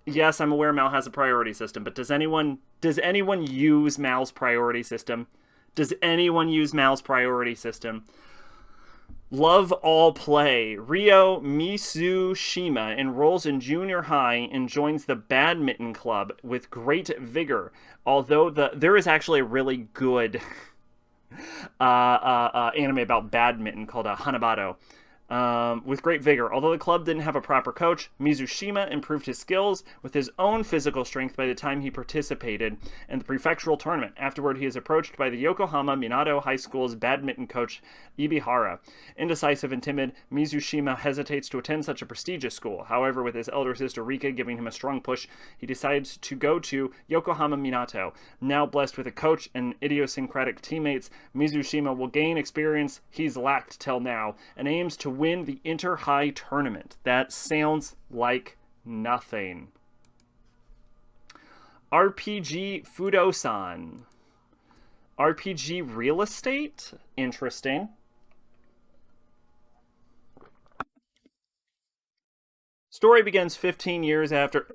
Yes, I'm aware Mal has a priority system, but does anyone use Mal's priority system? Does anyone use Mal's priority system? Love all play. Ryo Mitsushima enrolls in junior high and joins the badminton club with great vigor. Although there is actually a really good anime about badminton called Hanabado. With great vigor. Although the club didn't have a proper coach, Mizushima improved his skills with his own physical strength by the time he participated in the prefectural tournament. Afterward, he is approached by the Yokohama Minato High School's badminton coach, Ibihara. Indecisive and timid, Mizushima hesitates to attend such a prestigious school. However, with his elder sister Rika giving him a strong push, he decides to go to Yokohama Minato. Now blessed with a coach and idiosyncratic teammates, Mizushima will gain experience he's lacked till now, and aims to win the inter-high tournament. That sounds like nothing. RPG Fudo-san. RPG real estate? Interesting. Story begins 15 years after...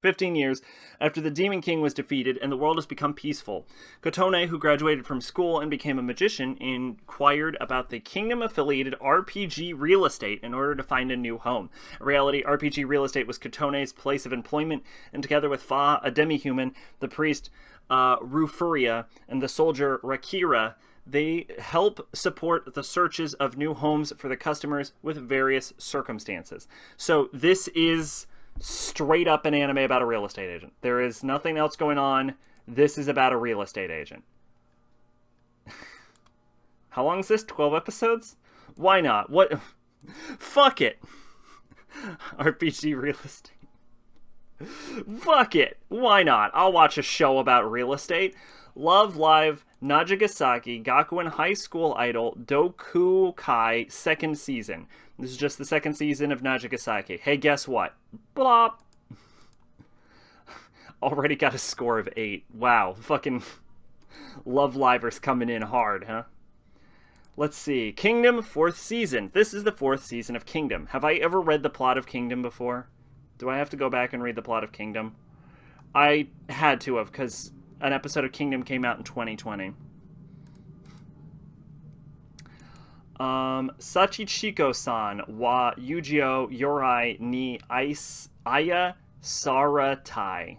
15 years after the Demon King was defeated and the world has become peaceful. Kotone, who graduated from school and became a magician, inquired about the kingdom-affiliated RPG real estate in order to find a new home. In reality, RPG real estate was Kotone's place of employment, and together with Fa, a demi-human, the priest Rufuria, and the soldier Rakira, they help support the searches of new homes for the customers with various circumstances. So this is straight up an anime about a real estate agent. There is nothing else going on. This is about a real estate agent. How long is this? 12 episodes? Why not? What? Fuck it. RPG real estate. Fuck it. Why not? I'll watch a show about real estate. Love Live Najigasaki Gakuen High School Idol Dokukai 2nd season. This is just the 2nd season of Najigasaki. Hey, guess what? Blop! Already got a score of 8. Wow, fucking Love Livers coming in hard, huh? Let's see. Kingdom 4th season. This is the 4th season of Kingdom. Have I ever read the plot of Kingdom before? Do I have to go back and read the plot of Kingdom? I had to have, because an episode of Kingdom came out in 2020. Sachichiko-san wa Yujio Yorai ni Aya Saratai.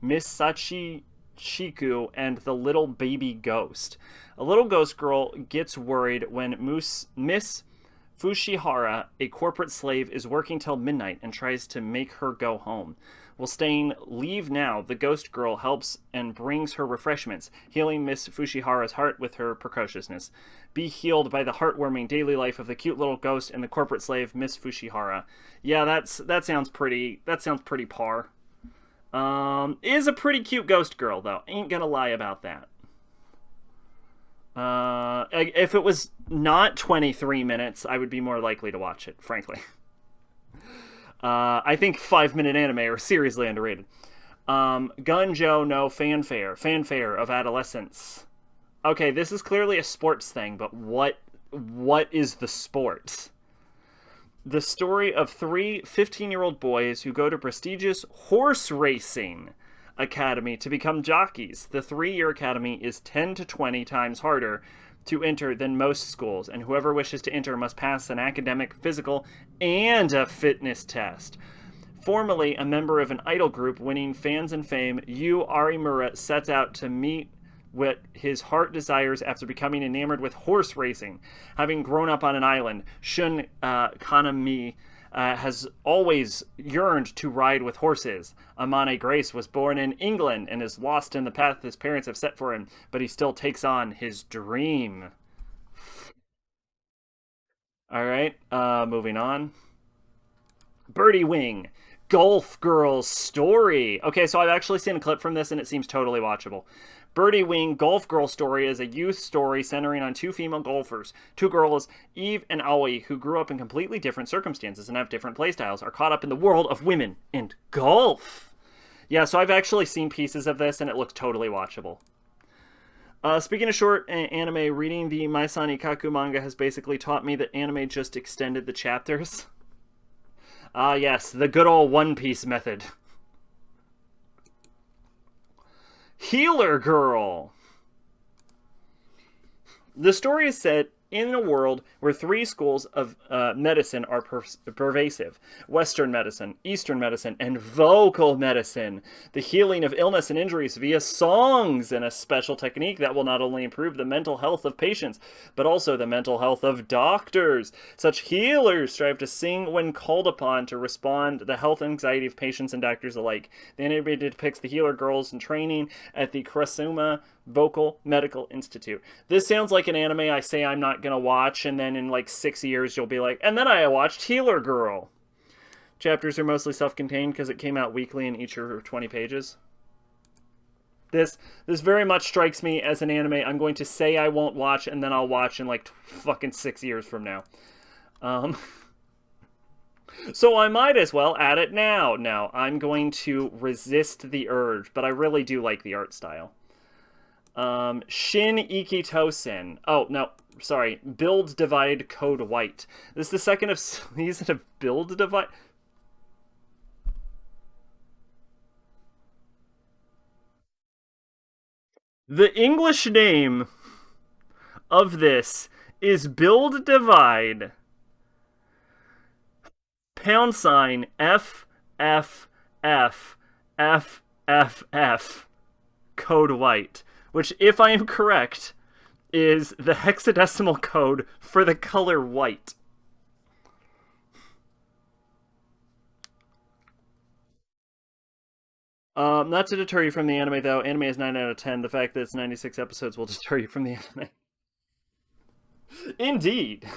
Miss Sachichiku and the Little Baby Ghost. A little ghost girl gets worried when Miss Fushihara, a corporate slave, is working till midnight and tries to make her go home. While staying leave now, the ghost girl helps and brings her refreshments, healing Miss Fushihara's heart with her precociousness. Be healed by the heartwarming daily life of the cute little ghost and the corporate slave, Miss Fushihara. Yeah, that sounds pretty par. Is a pretty cute ghost girl, though. Ain't gonna lie about that. If it was not 23 minutes, I would be more likely to watch it, frankly. I think 5-minute anime are seriously underrated. Gunjo no fanfare of adolescence. Okay, this is clearly a sports thing, but what is the sport? The story of 3 15-year-old boys who go to prestigious horse racing academy to become jockeys. The 3-year academy is 10 to 20 times harder to enter than most schools, and whoever wishes to enter must pass an academic, physical, and a fitness test. Formerly a member of an idol group winning fans and fame, Yu Arimura sets out to meet what his heart desires after becoming enamored with horse racing. Having grown up on an island, Shun Kanami has always yearned to ride with horses. Amane Grace was born in England and is lost in the path his parents have set for him, but he still takes on his dream. Alright, moving on. Birdie Wing, Golf Girl's Story. Okay, so I've actually seen a clip from this and it seems totally watchable. Birdie Wing Golf Girl Story is a youth story centering on 2 female golfers. 2 girls, Eve and Aoi, who grew up in completely different circumstances and have different playstyles, are caught up in the world of women and golf. Yeah, so I've actually seen pieces of this and it looks totally watchable. Speaking of short anime, reading the Maisani Kaku manga has basically taught me that anime just extended the chapters. Yes, the good old One Piece method. Healer Girl. The story is set in a world where 3 schools of medicine are pervasive. Western medicine, Eastern medicine, and vocal medicine. The healing of illness and injuries via songs and a special technique that will not only improve the mental health of patients, but also the mental health of doctors. Such healers strive to sing when called upon to respond to the health and anxiety of patients and doctors alike. The anime depicts the healer girls in training at the Kurasuma Vocal Medical Institute. This sounds like an anime I say I'm not gonna watch, and then in like 6 years you'll be like, and then I watched Healer Girl. Chapters are mostly self-contained because it came out weekly and each are 20 pages. This very much strikes me as an anime I'm going to say I won't watch, and then I'll watch in like fucking 6 years from now. So I might as well add it now. Now, I'm going to resist the urge, but I really do like the art style. Shin Ikitosen. Oh, no, sorry. Build, Divide, Code White. This is the second of season of Build, Divide. The English name of this is Build, Divide, # F F F F F F Code White, which, if I am correct, is the hexadecimal code for the color white. Not to deter you from the anime, though. Anime is 9 out of 10. The fact that it's 96 episodes will deter you from the anime. Indeed.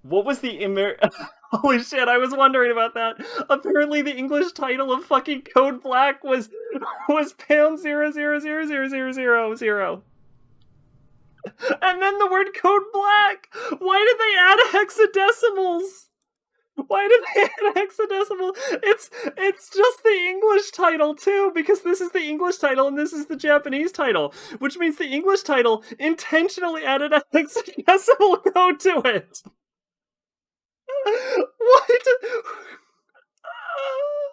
What was the Holy shit, I was wondering about that. Apparently the English title of fucking Code Black was #0000000. And then the word Code Black! Why did they add hexadecimals? Why did they add hexadecimal? It's just the English title, too, because this is the English title and this is the Japanese title, which means the English title intentionally added a hexadecimal code to it. What?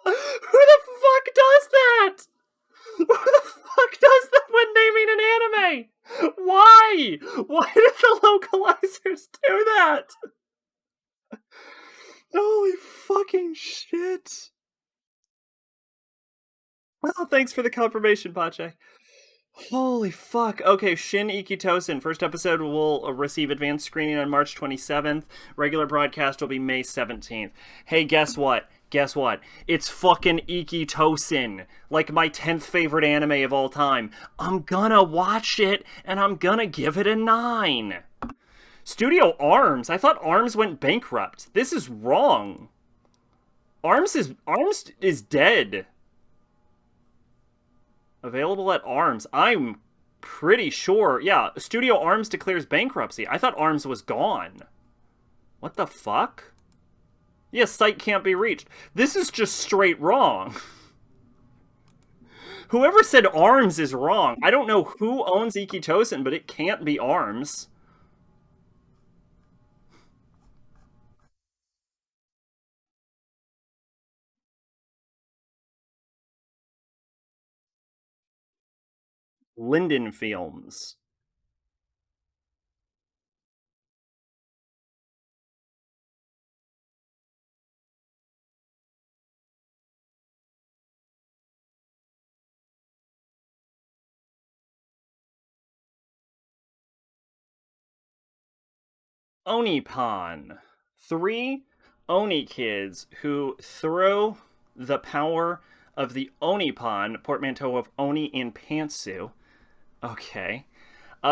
Who the fuck does that? Who the fuck does that when naming an anime? Why? Why? Why did the localizers do that? Holy fucking shit. Well, thanks for the confirmation, Pache. Holy fuck. Okay, Shin Ikitosen. First episode will receive advanced screening on March 27th. Regular broadcast will be May 17th. Hey, guess what? Guess what? It's fucking Ikitosen. Like my 10th favorite anime of all time. I'm gonna watch it, and I'm gonna give it a 9. Studio Arms? I thought Arms went bankrupt. This is wrong. Arms is dead. Available at Arms. I'm pretty sure. Yeah, Studio Arms declares bankruptcy. I thought Arms was gone. What the fuck? Yes, site can't be reached. This is just straight wrong. Whoever said Arms is wrong. I don't know who owns Ikitosen, but it can't be Arms. Linden Films. Onipan. 3 Oni kids who throw the power of the Onipan, portmanteau of Oni and Pantsu, okay,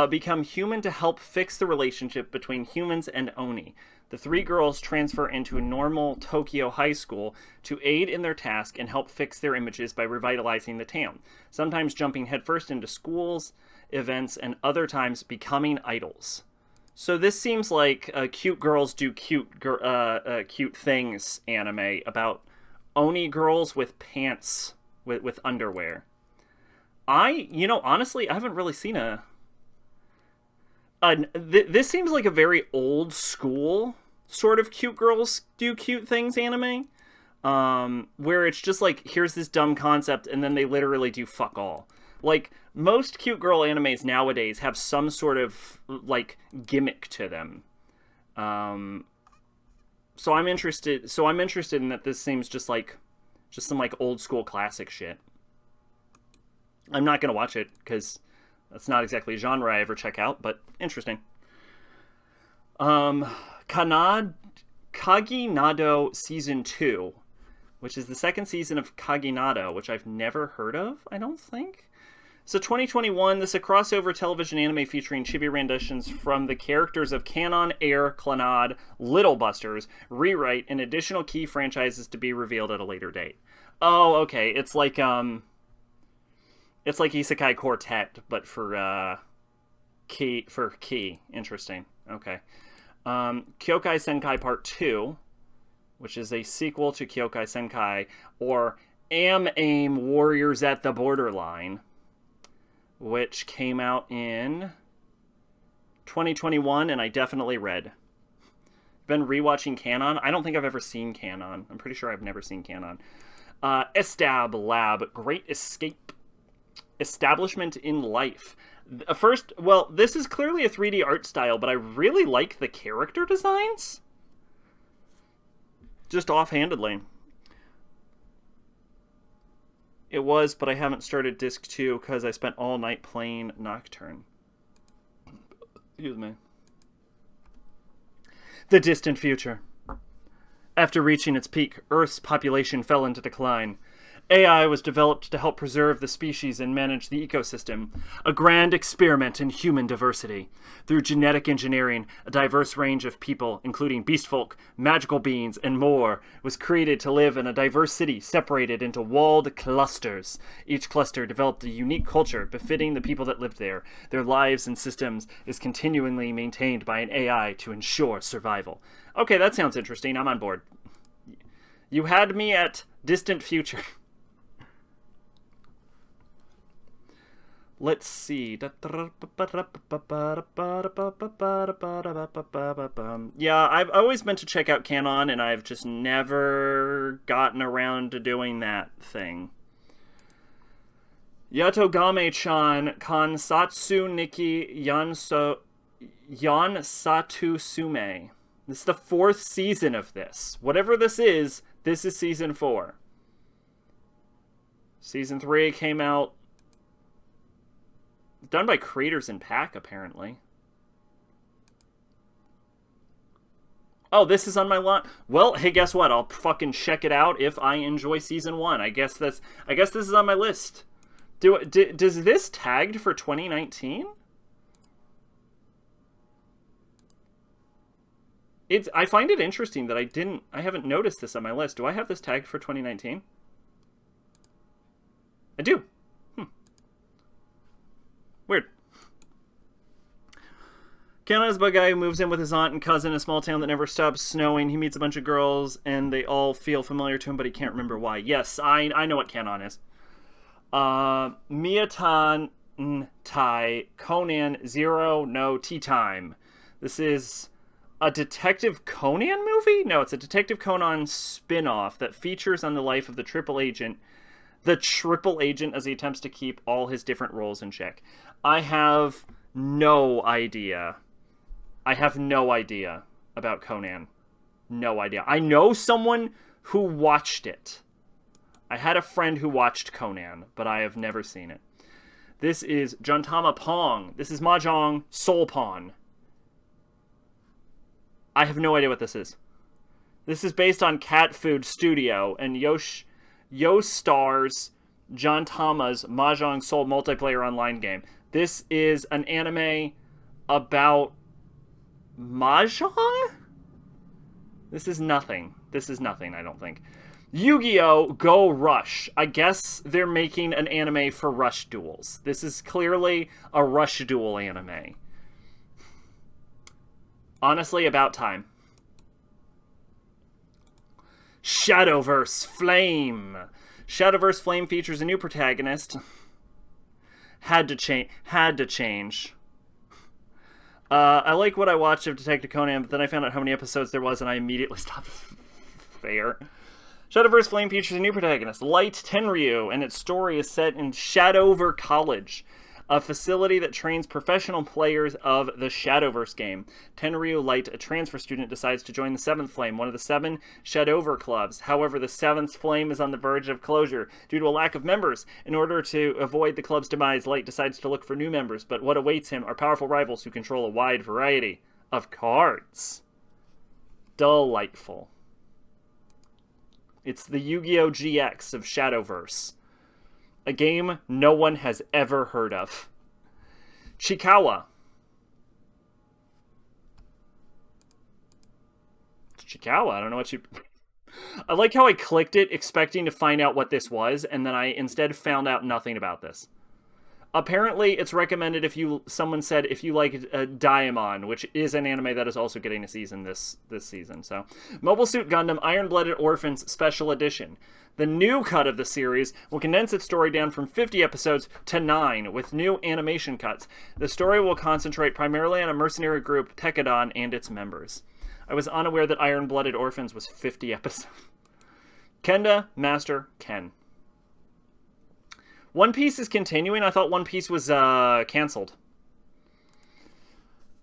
become human to help fix the relationship between humans and Oni. The 3 girls transfer into a normal Tokyo high school to aid in their task and help fix their images by revitalizing the town, sometimes jumping headfirst into schools, events, and other times becoming idols. So this seems like a cute girls do cute things anime about Oni girls with pants with underwear. Honestly, I haven't really seen this seems like a very old school sort of cute girls do cute things anime, where it's just like, here's this dumb concept, and then they literally do fuck all. Like, most cute girl animes nowadays have some sort of, like, gimmick to them. So I'm interested in that. This seems just some, like, old school classic shit. I'm not gonna watch it, because that's not exactly a genre I ever check out, but interesting. Kaginado Season 2, which is the second season of Kaginado, which I've never heard of, I don't think. So 2021, this is a crossover television anime featuring chibi renditions from the characters of Kanon, Air, Clannad, Little Busters, Rewrite, and additional key franchises to be revealed at a later date. Oh, okay. It's like Isekai Quartet, but for Key. Interesting. Okay. Kyokai Senkai Part 2, which is a sequel to Kyokai Senkai, or AIM Warriors at the Borderline, which came out in 2021, and I definitely read. Been rewatching Canon. I don't think I've ever seen Canon. I'm pretty sure I've never seen Canon. Estab Lab, Great Escape, Establishment in Life. This is clearly a 3D art style, but I really like the character designs. Just offhandedly. It was, but I haven't started disc 2 because I spent all night playing Nocturne. Excuse me. The distant future. After reaching its peak, Earth's population fell into decline. AI was developed to help preserve the species and manage the ecosystem, a grand experiment in human diversity. Through genetic engineering, a diverse range of people, including beastfolk, magical beings, and more, was created to live in a diverse city separated into walled clusters. Each cluster developed a unique culture befitting the people that lived there. Their lives and systems is continually maintained by an AI to ensure survival. Okay, that sounds interesting. I'm on board. You had me at distant future. Let's see. Yeah, I've always meant to check out Canon, and I've just never gotten around to doing that thing. Yatogame-chan Kansatsu Niki Yansatu Sume. This is the 4th season of this. Whatever this is season 4. Season 3 came out. Done by creators in Pack, apparently. Oh, this is on my lot. Well, hey, guess what? I'll fucking check it out if I enjoy season 1. I guess this is on my list. Does this tagged for 2019? I find it interesting that I haven't noticed this on my list. Do I have this tagged for 2019? I do. Weird. Kana is a guy who moves in with his aunt and cousin in a small town that never stops snowing. He meets a bunch of girls, and they all feel familiar to him, but he can't remember why. Yes, I know what Kanon is. Miyatan Tai Conan Zero No Tea Time. This is a Detective Conan movie? No, it's a Detective Conan spin-off that features on the life of the triple agent as he attempts to keep all his different roles in check. I have no idea. About Conan. No idea. I know someone who watched it. I had a friend who watched Conan, but I have never seen it. This is Juntama Pong. This is Mahjong Soul Pawn. I have no idea what this is. This is based on Cat Food Studio and Star's Juntama's Mahjong Soul multiplayer online game. This is an anime about Mahjong? This is nothing, I don't think. Yu-Gi-Oh! Go Rush. I guess they're making an anime for Rush duels. This is clearly a Rush duel anime. Honestly, about time. Shadowverse Flame. Shadowverse Flame features a new protagonist. Had to change. I like what I watched of Detective Conan, but then I found out how many episodes there was, and I immediately stopped. Fair. Shadowverse Flame features a new protagonist, Light Tenryu, and its story is set in Shadover College, a facility that trains professional players of the Shadowverse game. Tenryu Light, a transfer student, decides to join the 7th Flame, one of the 7 Shadover clubs. However, the 7th Flame is on the verge of closure due to a lack of members. In order to avoid the club's demise, Light decides to look for new members, but what awaits him are powerful rivals who control a wide variety of cards. Delightful. It's the Yu-Gi-Oh! GX of Shadowverse. A game no one has ever heard of. Chikawa. Chikawa? I don't know what you... I like how I clicked it expecting to find out what this was, and then I instead found out nothing about this. Apparently, it's recommended someone said if you like Daemon, which is an anime that is also getting a season this season. So, Mobile Suit Gundam Iron-Blooded Orphans Special Edition. The new cut of the series will condense its story down from 50 episodes to 9, with new animation cuts. The story will concentrate primarily on a mercenary group, Tekadon, and its members. I was unaware that Iron-Blooded Orphans was 50 episodes. Kenda, Master, Ken. One Piece is continuing. I thought One Piece was canceled.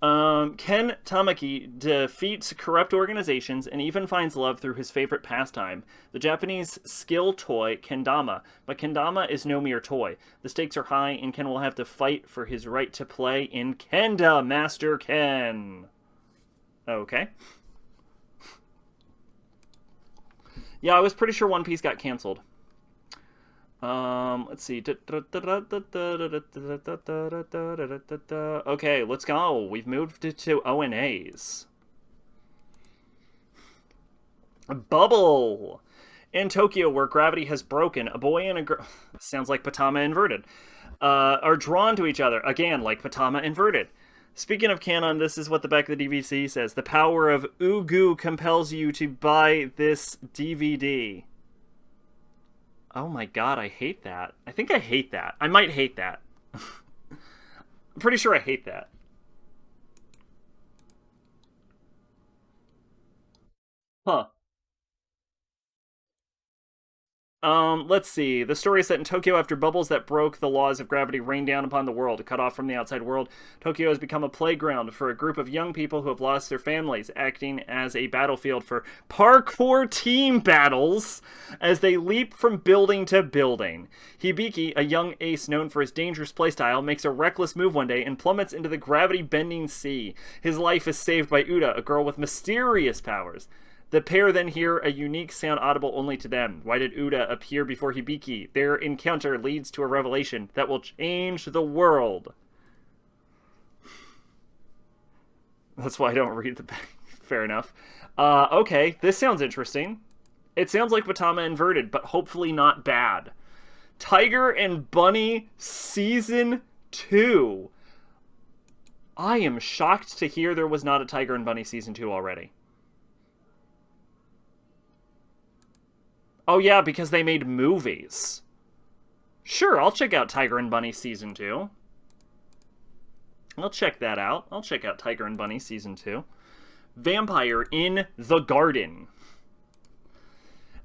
Ken Tamaki defeats corrupt organizations and even finds love through his favorite pastime, the Japanese skill toy Kendama. But Kendama is no mere toy. The stakes are high, and Ken will have to fight for his right to play in Kenda Master Ken. Okay. Yeah, I was pretty sure One Piece got canceled. Let's see. Okay, let's go. We've moved to ONAs. Bubble! In Tokyo, where gravity has broken, a boy and a girl... Sounds like Patama inverted. Are drawn to each other. Again, like Patama inverted. Speaking of canon, this is what the back of the DVD says. The power of Ugu compels you to buy this DVD. Oh my god, I hate that. I think I hate that. I might hate that. I'm pretty sure I hate that. Huh. Let's see. The story is set in Tokyo after bubbles that broke the laws of gravity rained down upon the world. Cut off from the outside world, Tokyo has become a playground for a group of young people who have lost their families, acting as a battlefield for parkour team battles as they leap from building to building. Hibiki, a young ace known for his dangerous playstyle, makes a reckless move one day and plummets into the gravity-bending sea. His life is saved by Uda, a girl with mysterious powers. The pair then hear a unique sound audible only to them. Why did Uda appear before Hibiki? Their encounter leads to a revelation that will change the world. That's why I don't read the back. Fair enough. Okay, this sounds interesting. It sounds like Watama inverted, but hopefully not bad. Tiger and Bunny Season 2. I am shocked to hear there was not a Tiger and Bunny Season 2 already. Oh yeah, because they made movies. Sure, I'll check out Tiger and Bunny Season 2. I'll check that out. I'll check out Tiger and Bunny Season 2. Vampire in the Garden.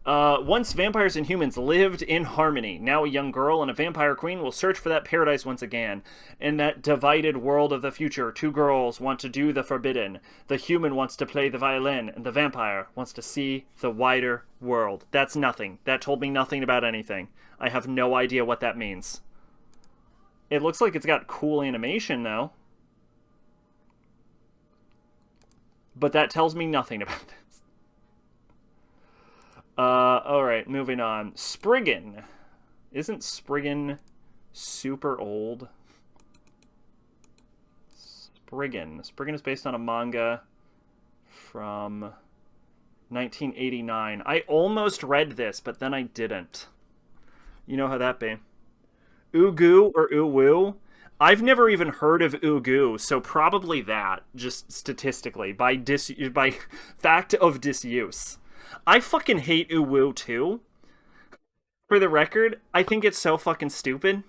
Once vampires and humans lived in harmony. Now a young girl and a vampire queen will search for that paradise once again. In that divided world of the future, two girls want to do the forbidden. The human wants to play the violin, and the vampire wants to see the wider world. That's nothing. That told me nothing about anything. I have no idea what that means. It looks like it's got cool animation, though. But that tells me nothing about this. Alright, moving on. Spriggan. Isn't Spriggan super old? Spriggan. Spriggan is based on a manga from 1989. I almost read this, but then I didn't. You know how that be. Ugu or Uwu? I've never even heard of Ugu, so probably that, just statistically, by fact of disuse. I fucking hate Uwu too. For the record, I think it's so fucking stupid.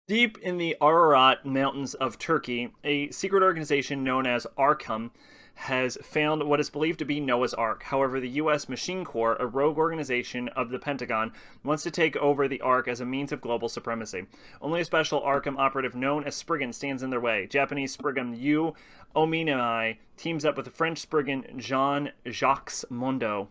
Deep in the Ararat Mountains of Turkey, a secret organization known as Arkham has found what is believed to be Noah's Ark. However, the U.S. Machine Corps, a rogue organization of the Pentagon, wants to take over the Ark as a means of global supremacy. Only a special Arkham operative known as Spriggan stands in their way. Japanese Spriggan Yu Ominami teams up with the French Spriggan Jean-Jacques Mondo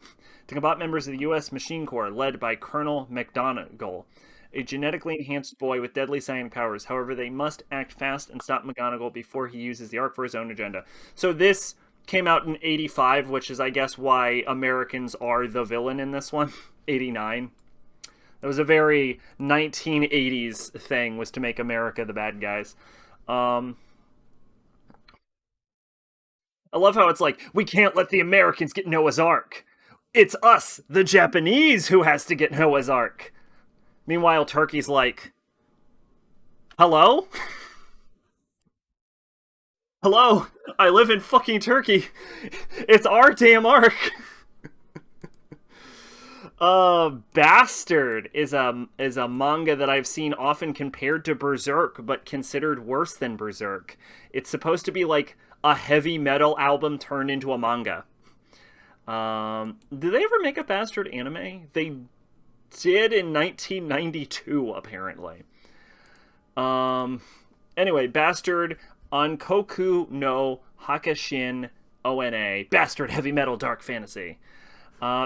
to combat members of the U.S. Machine Corps, led by Colonel McGonagall, a genetically enhanced boy with deadly psionic powers. However, they must act fast and stop McGonagall before he uses the Ark for his own agenda. So this came out in 85, which is, I guess, why Americans are the villain in this one. 89. That was a very 1980s thing, was to make America the bad guys. I love how it's like, we can't let the Americans get Noah's Ark. It's us, the Japanese, who has to get Noah's Ark. Meanwhile, Turkey's like, hello? Hello? I live in fucking Turkey. It's our damn Ark. Bastard is a manga that I've seen often compared to Berserk, but considered worse than Berserk. It's supposed to be like a heavy metal album turned into a manga. Did they ever make a Bastard anime? They did in 1992, apparently. Anyway, Bastard Ankoku no Hakashin ONA. Bastard heavy metal dark fantasy.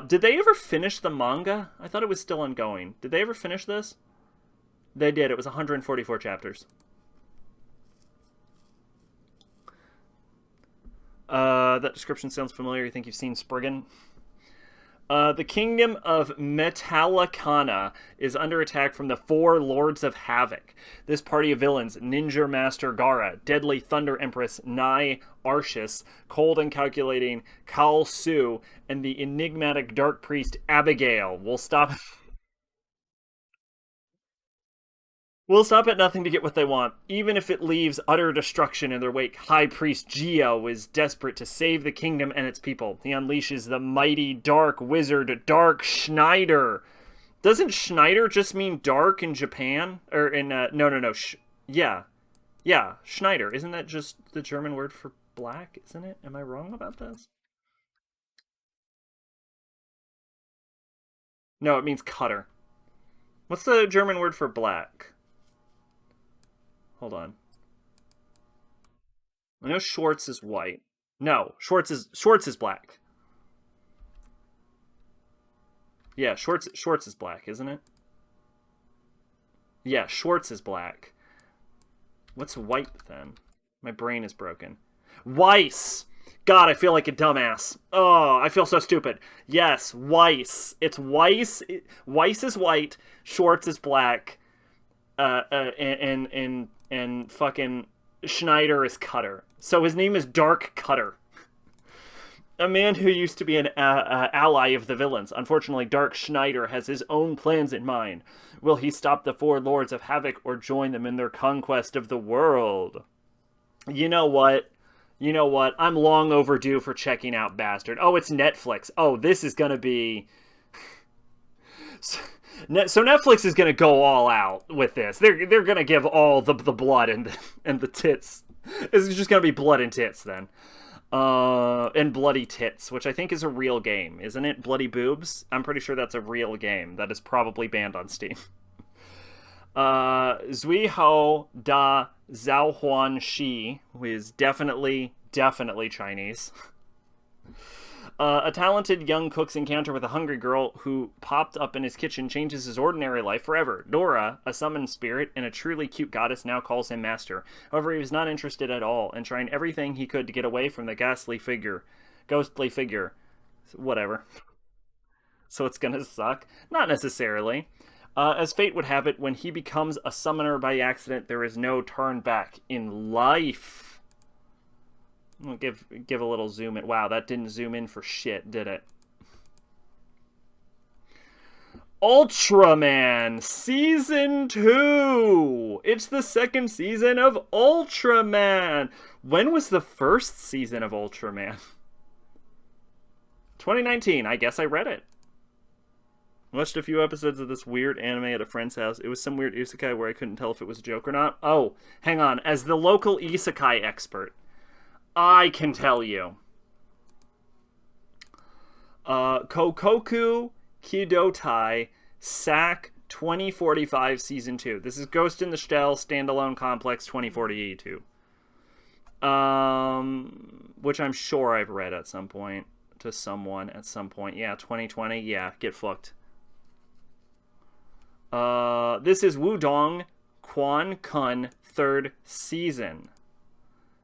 Did they ever finish the manga? I thought it was still ongoing. Did they ever finish this? They did. It was 144 chapters. That description sounds familiar. You think you've seen Spriggan? The kingdom of Metallicana is under attack from the four Lords of Havoc. This party of villains, Ninja Master Gara, Deadly Thunder Empress Nai Arshis, Cold and Calculating Kaol Su, and the enigmatic Dark Priest Abigail will stop at nothing to get what they want, even if it leaves utter destruction in their wake. High Priest Geo is desperate to save the kingdom and its people. He unleashes the mighty dark wizard Dark Schneider. Doesn't Schneider just mean dark in Japan? Or in, no. Yeah, Schneider. Isn't that just the German word for black, isn't it? Am I wrong about this? No, it means cutter. What's the German word for black? Hold on. I know Schwartz is white. No, Schwartz is black. Yeah, Schwartz is black, isn't it? Yeah, Schwartz is black. What's white then? My brain is broken. Weiss. God, I feel like a dumbass. Oh, I feel so stupid. Yes, Weiss. It's Weiss. Weiss is white. Schwartz is black. And fucking Schneider is Cutter. So his name is Dark Cutter. A man who used to be an ally of the villains. Unfortunately, Dark Schneider has his own plans in mind. Will he stop the four lords of havoc or join them in their conquest of the world? You know what? You know what? I'm long overdue for checking out Bastard. Oh, it's Netflix. Oh, this is going to be... So Netflix is going to go all out with this. They're going to give all the blood and the tits. It's just going to be blood and tits then. And Bloody Tits, which I think is a real game, isn't it? Bloody Boobs? I'm pretty sure that's a real game that is probably banned on Steam. Zui Hao Da Zhao Huan Shi, who is definitely Chinese. A talented young cook's encounter with a hungry girl who popped up in his kitchen changes his ordinary life forever. Dora, a summoned spirit and a truly cute goddess, now calls him master. However, he was not interested at all and trying everything he could to get away from the ghostly figure. Whatever. So it's gonna suck? Not necessarily. As fate would have it, when he becomes a summoner by accident, there is no turn back in life. I'll give a little zoom in. Wow, that didn't zoom in for shit, did it? Ultraman Season 2! It's the second season of Ultraman! When was the first season of Ultraman? 2019. I guess I read it. Watched a few episodes of this weird anime at a friend's house. It was some weird isekai where I couldn't tell if it was a joke or not. Oh, hang on. As the local isekai expert, I can tell you. Kokoku Kidotai SAC 2045 Season 2. This is Ghost in the Shell Standalone Complex 2042. Which I'm sure I've read at some point. To someone at some point. Yeah, 2020. Yeah, get fucked. This is Wudong Quan Kun 3rd season.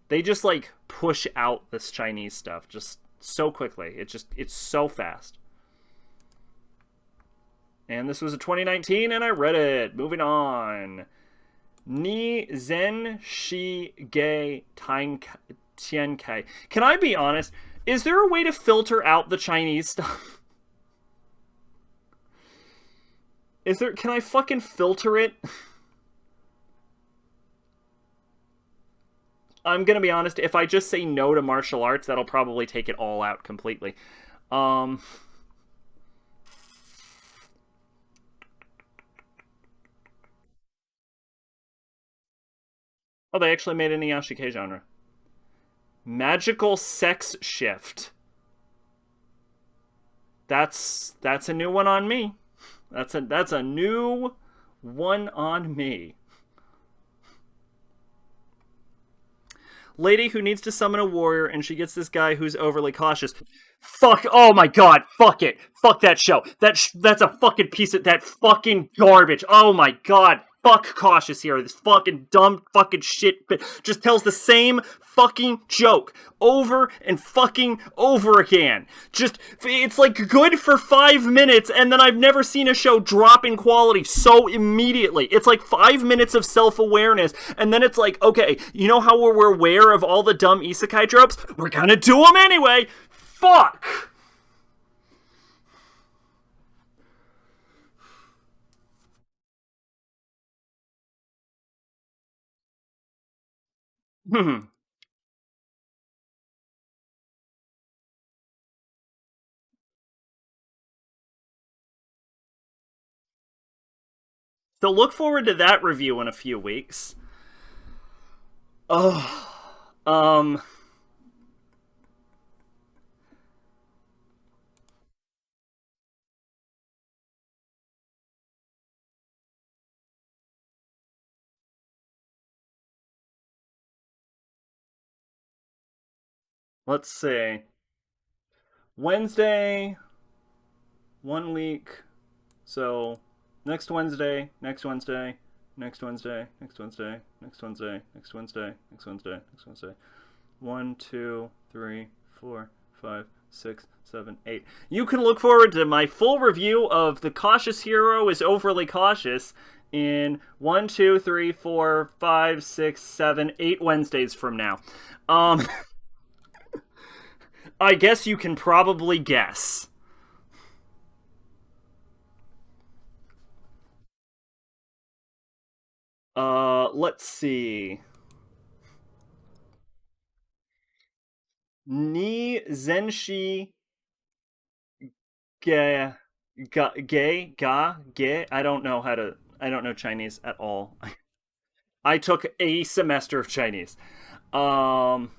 They just, like, push out this Chinese stuff just so quickly. It's so fast. And this was a 2019, and I read it. Moving on. Ni Zen Shi Ge Tiankai. Can I be honest? Is there a way to filter out the Chinese stuff? Can I fucking filter it? I'm gonna be honest, if I just say no to martial arts, that'll probably take it all out completely. Oh, they actually made an Iyashike genre. Magical Sex Shift. That's a new one on me. That's a new one on me. Lady who needs to summon a warrior and she gets this guy who's overly cautious. Fuck, oh my god, fuck it. Fuck that show. That's a fucking piece of that fucking garbage. Oh my god. Fuck Cautious Hero. This fucking dumb fucking shit just tells the same fucking joke over and fucking over again. Just, it's like good for 5 minutes and then I've never seen a show drop in quality so immediately. It's like 5 minutes of self-awareness and then it's like, okay, you know how we're aware of all the dumb isekai tropes? We're gonna do them anyway. Fuck! So look forward to that review in a few weeks. Oh, Let's see. Wednesday, 1 week. So next Wednesday, next Wednesday, next Wednesday, next Wednesday, next Wednesday, next Wednesday, next Wednesday, next Wednesday. 1, 2, 3, 4, 5, 6, 7, 8. You can look forward to my full review of The Cautious Hero is Overly Cautious in 1, 2, 3, 4, 5, 6, 7, 8 Wednesdays from now. I guess you can probably guess. Let's see. Ni Zenshi Ge Ge. I don't know how to. I don't know Chinese at all. I took a semester of Chinese. Um,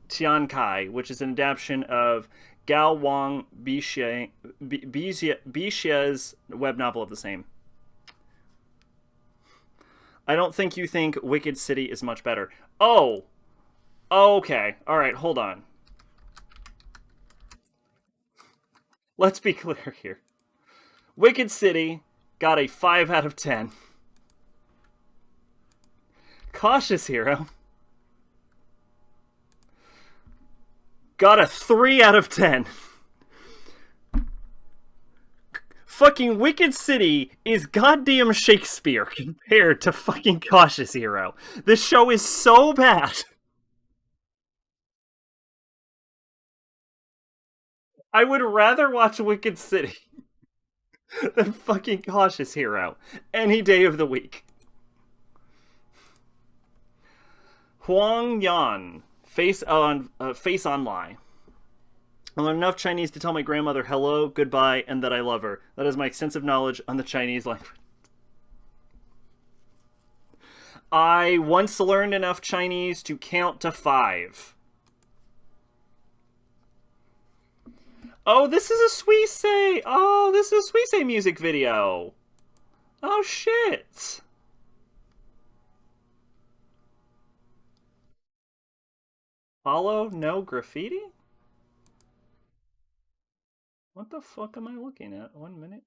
Tiankai, which is an adaptation of Gao Wang Bixie's web novel of the same. I don't think you think Wicked City is much better. Oh, okay. All right, hold on. Let's be clear here. Wicked City got a 5 out of 10. Cautious Hero got a 3 out of 10. Fucking Wicked City is goddamn Shakespeare compared to fucking Cautious Hero. This show is so bad. I would rather watch Wicked City than fucking Cautious Hero any day of the week. Huang Yan, face on lie. I learned enough Chinese to tell my grandmother hello, goodbye, and that I love her. That is my extensive knowledge on the Chinese language. I once learned enough Chinese to count to 5. Oh, this is a Suisse. Oh, this is a Suisse music video. Oh, shit. Follow no graffiti? What the fuck am I looking at? 1 minute.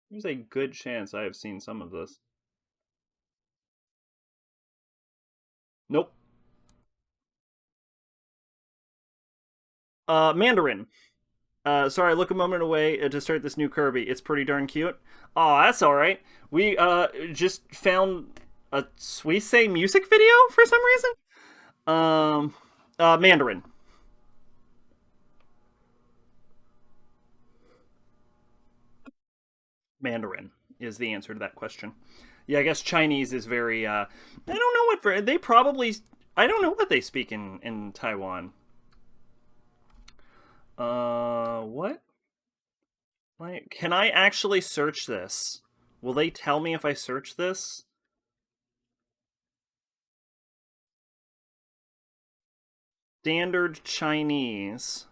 There's a good chance I have seen some of this. Nope. Mandarin. Sorry, I look a moment away to start this new Kirby. It's pretty darn cute. Oh, that's alright. We just found a Suisse music video for some reason. Mandarin. Mandarin is the answer to that question. Yeah, I guess Chinese is very. I don't know what they probably. I don't know what they speak in Taiwan. What? Like, can I actually search this? Will they tell me if I search this? Standard Chinese.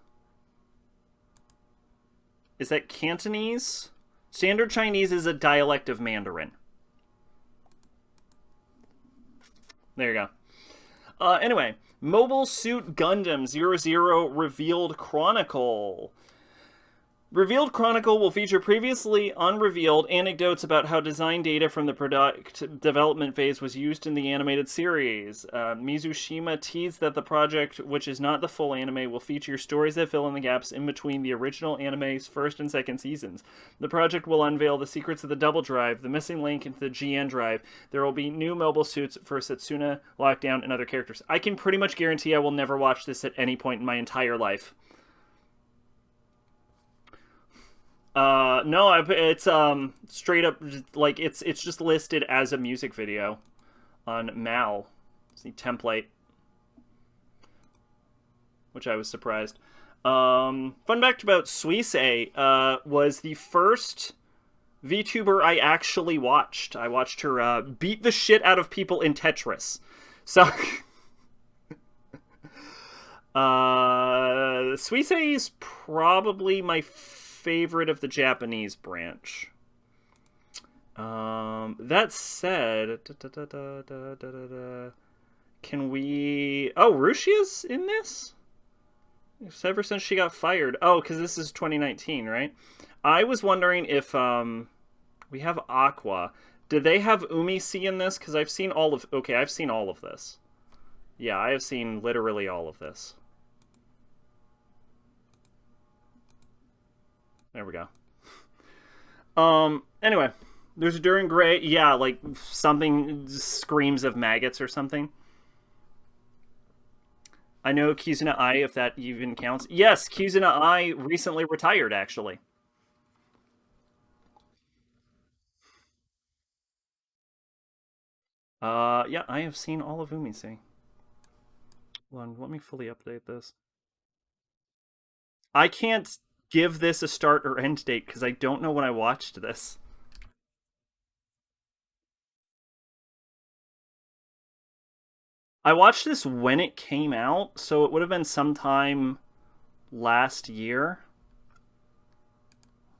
Is that Cantonese? Standard Chinese is a dialect of Mandarin. There you go. Anyway, Mobile Suit Gundam 00 Revealed Chronicle. Revealed Chronicle will feature previously unrevealed anecdotes about how design data from the product development phase was used in the animated series. Mizushima teased that the project, which is not the full anime, will feature stories that fill in the gaps in between the original anime's first and second seasons. The project will unveil the secrets of the Double Drive, the missing link into the GN Drive. There will be new mobile suits for Setsuna, Lockdown, and other characters. I can pretty much guarantee I will never watch this at any point in my entire life. No, it's straight up like it's just listed as a music video on MAL. It's the template, which I was surprised. Fun fact about Suisse was the first VTuber I actually watched. I watched her beat the shit out of people in Tetris. So Suisse is probably my favorite of the Japanese branch. That said, Can we... Oh, Rushia's in this? It's ever since she got fired. Oh, because this is 2019, right? I was wondering if we have Aqua. Do they have Umisi in this? Because I've seen all of... Okay, I've seen all of this. Yeah, I have seen literally all of this. There we go. Anyway. There's a Duran Gray. Yeah, like something screams of maggots or something. I know Kizuna Ai, if that even counts. Yes, Kizuna Ai recently retired, actually. Yeah, I have seen all of Umisi. Hold on, let me fully update this. I can't give this a start or end date because I don't know when I watched this. I watched this when it came out, so it would have been sometime last year.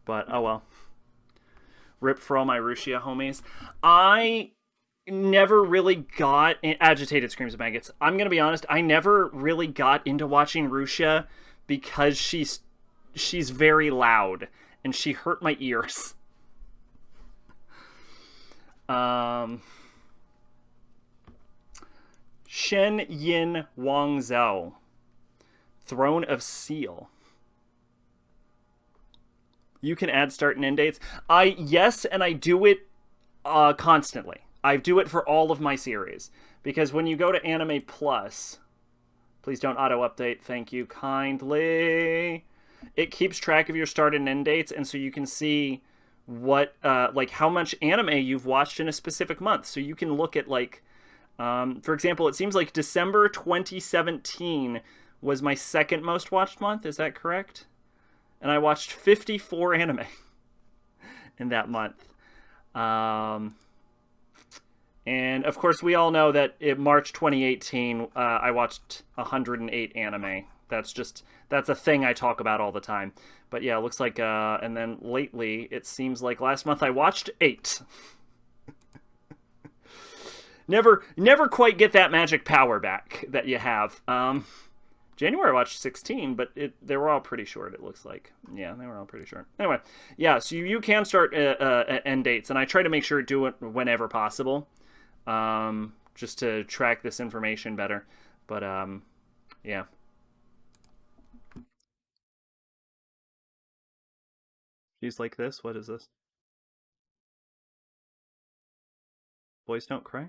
But, oh well. Rip for all my Rushia homies. I never really got... Agitated Screams of Maggots. I'm going to be honest, I never really got into watching Rushia because she's very loud, and she hurt my ears. Shen Yin Wang Zhao. Throne of Seal. You can add start and end dates. Yes, and I do it constantly. I do it for all of my series. Because when you go to Anime Plus, please don't auto-update, thank you kindly. It keeps track of your start and end dates, and so you can see what, like, how much anime you've watched in a specific month. So you can look at, like, for example, it seems like December 2017 was my second most watched month. Is that correct? And I watched 54 anime in that month. And of course, we all know that in March 2018, I watched 108 anime. That's a thing I talk about all the time. But yeah, it looks like, and then lately, it seems like last month I watched 8. Never quite get that magic power back that you have. January I watched 16, but they were all pretty short, it looks like. Yeah, they were all pretty short. Anyway, yeah, so you can start end dates, and I try to make sure to do it whenever possible, just to track this information better. But, yeah. She's like this? What is this? Boys Don't Cry?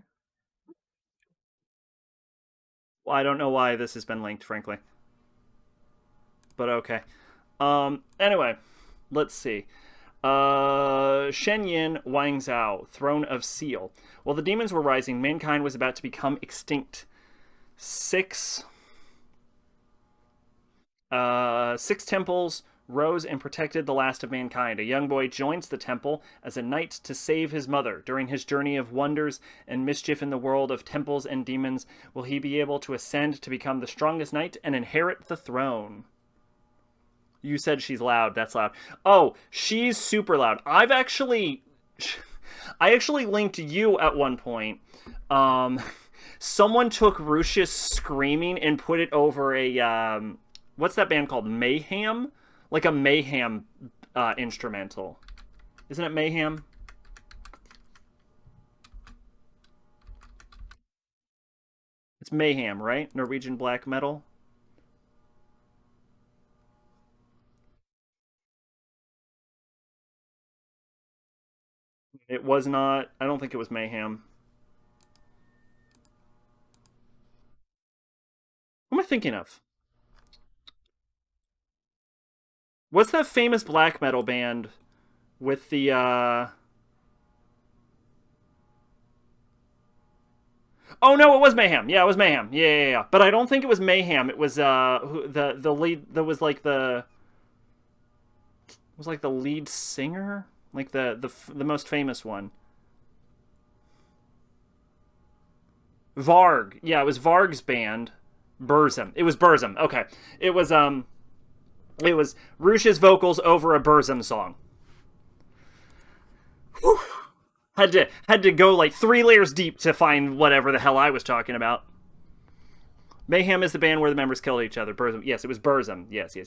Well, I don't know why this has been linked, frankly. But okay. Anyway, let's see. Shen Yin Wang Zhao, Throne of Seal. While the demons were rising, mankind was about to become extinct. Six temples rose and protected the last of mankind. A young boy joins the temple as a knight to save his mother. During his journey of wonders and mischief in the world of temples and demons, will he be able to ascend to become the strongest knight and inherit the throne? You said she's loud. That's loud. Oh, she's super loud. I actually linked you at one point. Someone took Rush's screaming and put it over a, what's that band called? Mayhem? Like a Mayhem instrumental. Isn't it Mayhem? It's Mayhem, right? Norwegian black metal. It was not. I don't think it was Mayhem. Who am I thinking of? What's that famous black metal band with the Oh no, it was Mayhem. Yeah, it was Mayhem. Yeah. But I don't think it was Mayhem. It was the lead that was like the lead singer, like the most famous one. Varg. Yeah, it was Varg's band. Burzum. It was Burzum. Okay. It was Rush's vocals over a Burzum song. Whew. Had to go like 3 layers deep to find whatever the hell I was talking about. Mayhem is the band where the members killed each other. Burzum. Yes, it was Burzum. Yes. It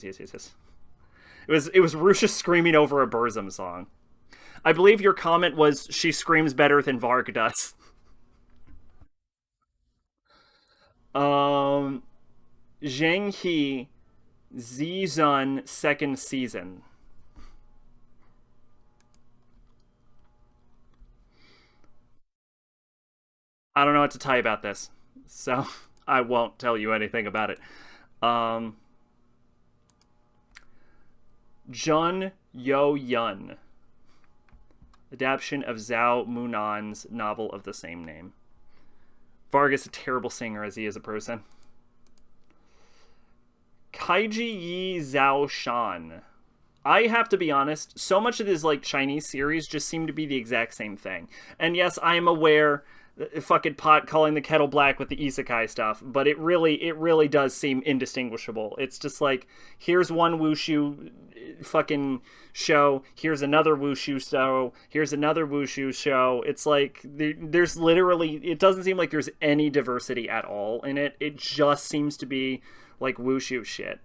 was Rusha screaming over a Burzum song. I believe your comment was she screams better than Varg does. Um, Zhang He Zizun second season. I don't know what to tell you about this, so I won't tell you anything about it. Um, Jun Yo Yun, adaptation of Zhao Munan's novel of the same name. Vargas a terrible singer as he is a person. Kaiji Yi Zhao Shan. I have to be honest, so much of this like Chinese series just seem to be the exact same thing. And yes, I am aware fucking pot calling the kettle black with the isekai stuff, but it really does seem indistinguishable. It's just like, here's one wushu fucking show, here's another wushu show, here's another wushu show. It's like there's literally, it doesn't seem like there's any diversity at all in it. It just seems to be like wushu shit.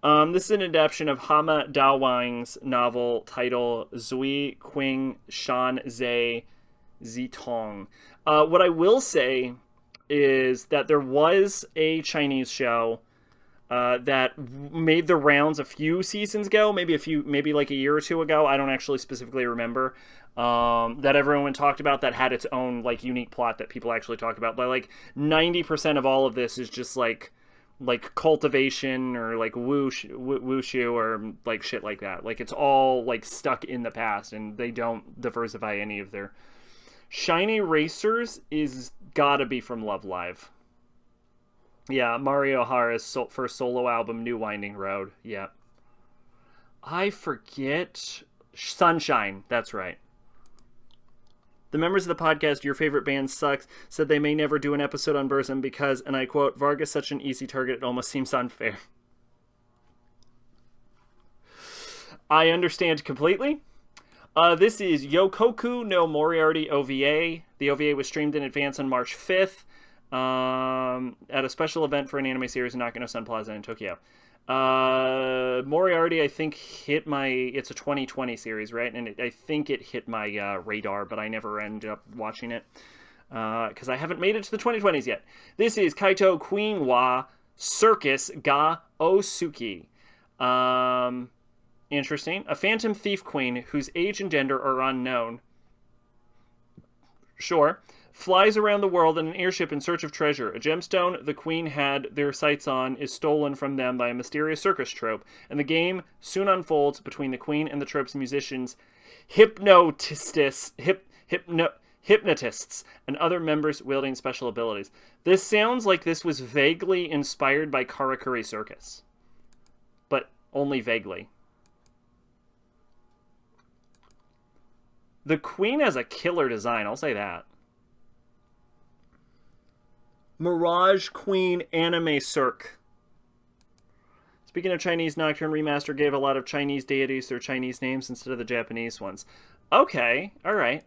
This is an adaptation of Hama Daowang's novel titled Zui Qing Shan Zai Zitong. What I will say is that there was a Chinese show that made the rounds a few seasons ago, maybe like a year or two ago. I don't actually specifically remember. That everyone talked about, that had its own like unique plot that people actually talked about. But like 90% of all of this is just like cultivation or like wushu or like shit like that. Like it's all like stuck in the past, and they don't diversify any of their. Shiny Racers is gotta be from Love Live. Yeah, Mario Hara's first solo album, New Winding Road. Yeah. I forget. Sunshine, that's right. The members of the podcast Your Favorite Band Sucks said they may never do an episode on Burzum because, and I quote, Vargas such an easy target, it almost seems unfair. I understand completely. This is Yokoku no Moriarty OVA. The OVA was streamed in advance on March 5th at a special event for an anime series in Nakano Sun Plaza in Tokyo. Moriarty, I think, hit my... It's a 2020 series, right? And I think it hit my radar, but I never ended up watching it because I haven't made it to the 2020s yet. This is Kaito Queen wa Circus ga Osuki. Interesting. A phantom thief queen whose age and gender are unknown. Sure. Flies around the world in an airship in search of treasure. A gemstone the queen had their sights on is stolen from them by a mysterious circus troupe, and the game soon unfolds between the queen and the troupe's musicians, hypnotists, and other members wielding special abilities. This sounds like this was vaguely inspired by Karakuri Circus, but only vaguely. The queen has a killer design, I'll say that. Mirage Queen Anime Cirque. Speaking of Chinese, Nocturne Remaster gave a lot of Chinese deities their Chinese names instead of the Japanese ones. Okay, alright.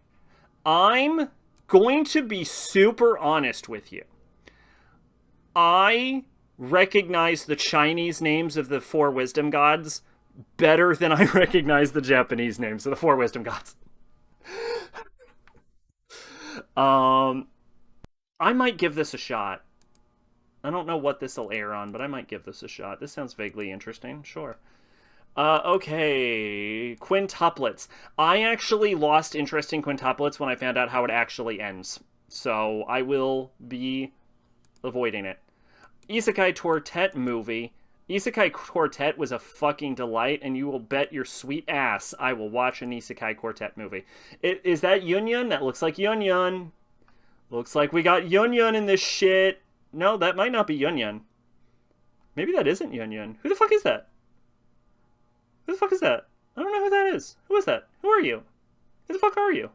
I'm going to be super honest with you. I recognize the Chinese names of the four wisdom gods better than I recognize the Japanese names of the four wisdom gods. I might give this a shot. I don't know what this will air on, but I might give this a shot. This sounds vaguely interesting. Sure. Okay. Quintuplets. I actually lost interest in quintuplets when I found out how it actually ends. So I will be avoiding it. Isekai Quartet movie. Isekai Quartet was a fucking delight, and you will bet your sweet ass I will watch an Isekai Quartet movie. Is that Yun Yun? That looks like Yun Yun. Looks like we got Yun Yun in this shit. No, that might not be Yun Yun. Maybe that isn't Yun Yun. Who the fuck is that? Who the fuck is that? I don't know who that is. Who is that? Who are you? Who the fuck are you?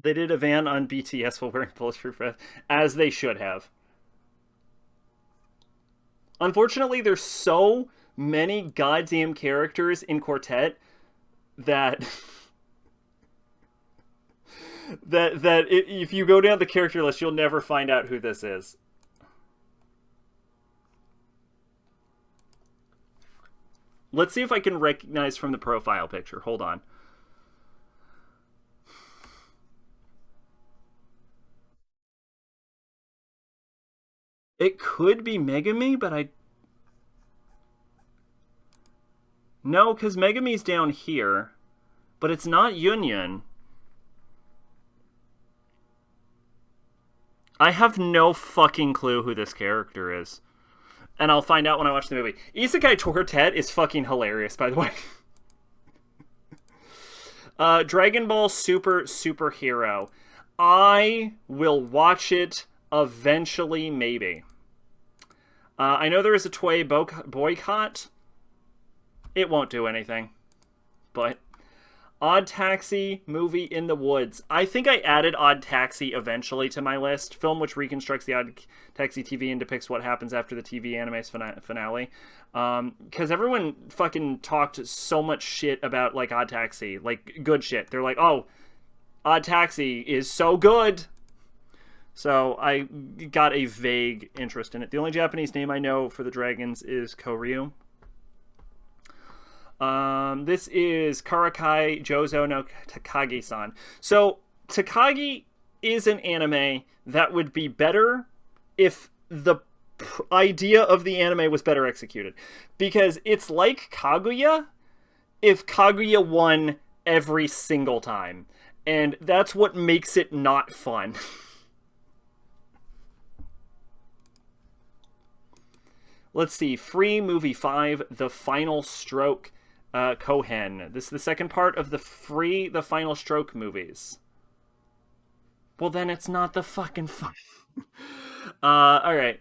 They did a van on BTS while wearing bulletproof vest, as they should have. Unfortunately, there's so many goddamn characters in Quartet that if you go down the character list, you'll never find out who this is. Let's see if I can recognize from the profile picture. Hold on. It could be Megami, but No, because Megami's down here. But it's not Yun. I have no fucking clue who this character is. And I'll find out when I watch the movie. Isekai Quartet is fucking hilarious, by the way. Dragon Ball Super Superhero. I will watch it eventually, maybe. I know there is a Toei boycott. It won't do anything. But Odd Taxi, Movie in the Woods. I think I added Odd Taxi eventually to my list. Film which reconstructs the Odd Taxi TV and depicts what happens after the TV anime's finale. Because everyone fucking talked so much shit about, like, Odd Taxi. Like, good shit. They're like, oh, Odd Taxi is so good. So I got a vague interest in it. The only Japanese name I know for the dragons is Koryu. This is Karakai Jozo no Takagi-san. So, Takagi is an anime that would be better if the idea of the anime was better executed. Because it's like Kaguya if Kaguya won every single time. And that's what makes it not fun. Let's see. Free Movie 5, The Final Stroke. Kohen. This is the second part of the Final Stroke movies. Well, then it's not the fucking fun. Alright.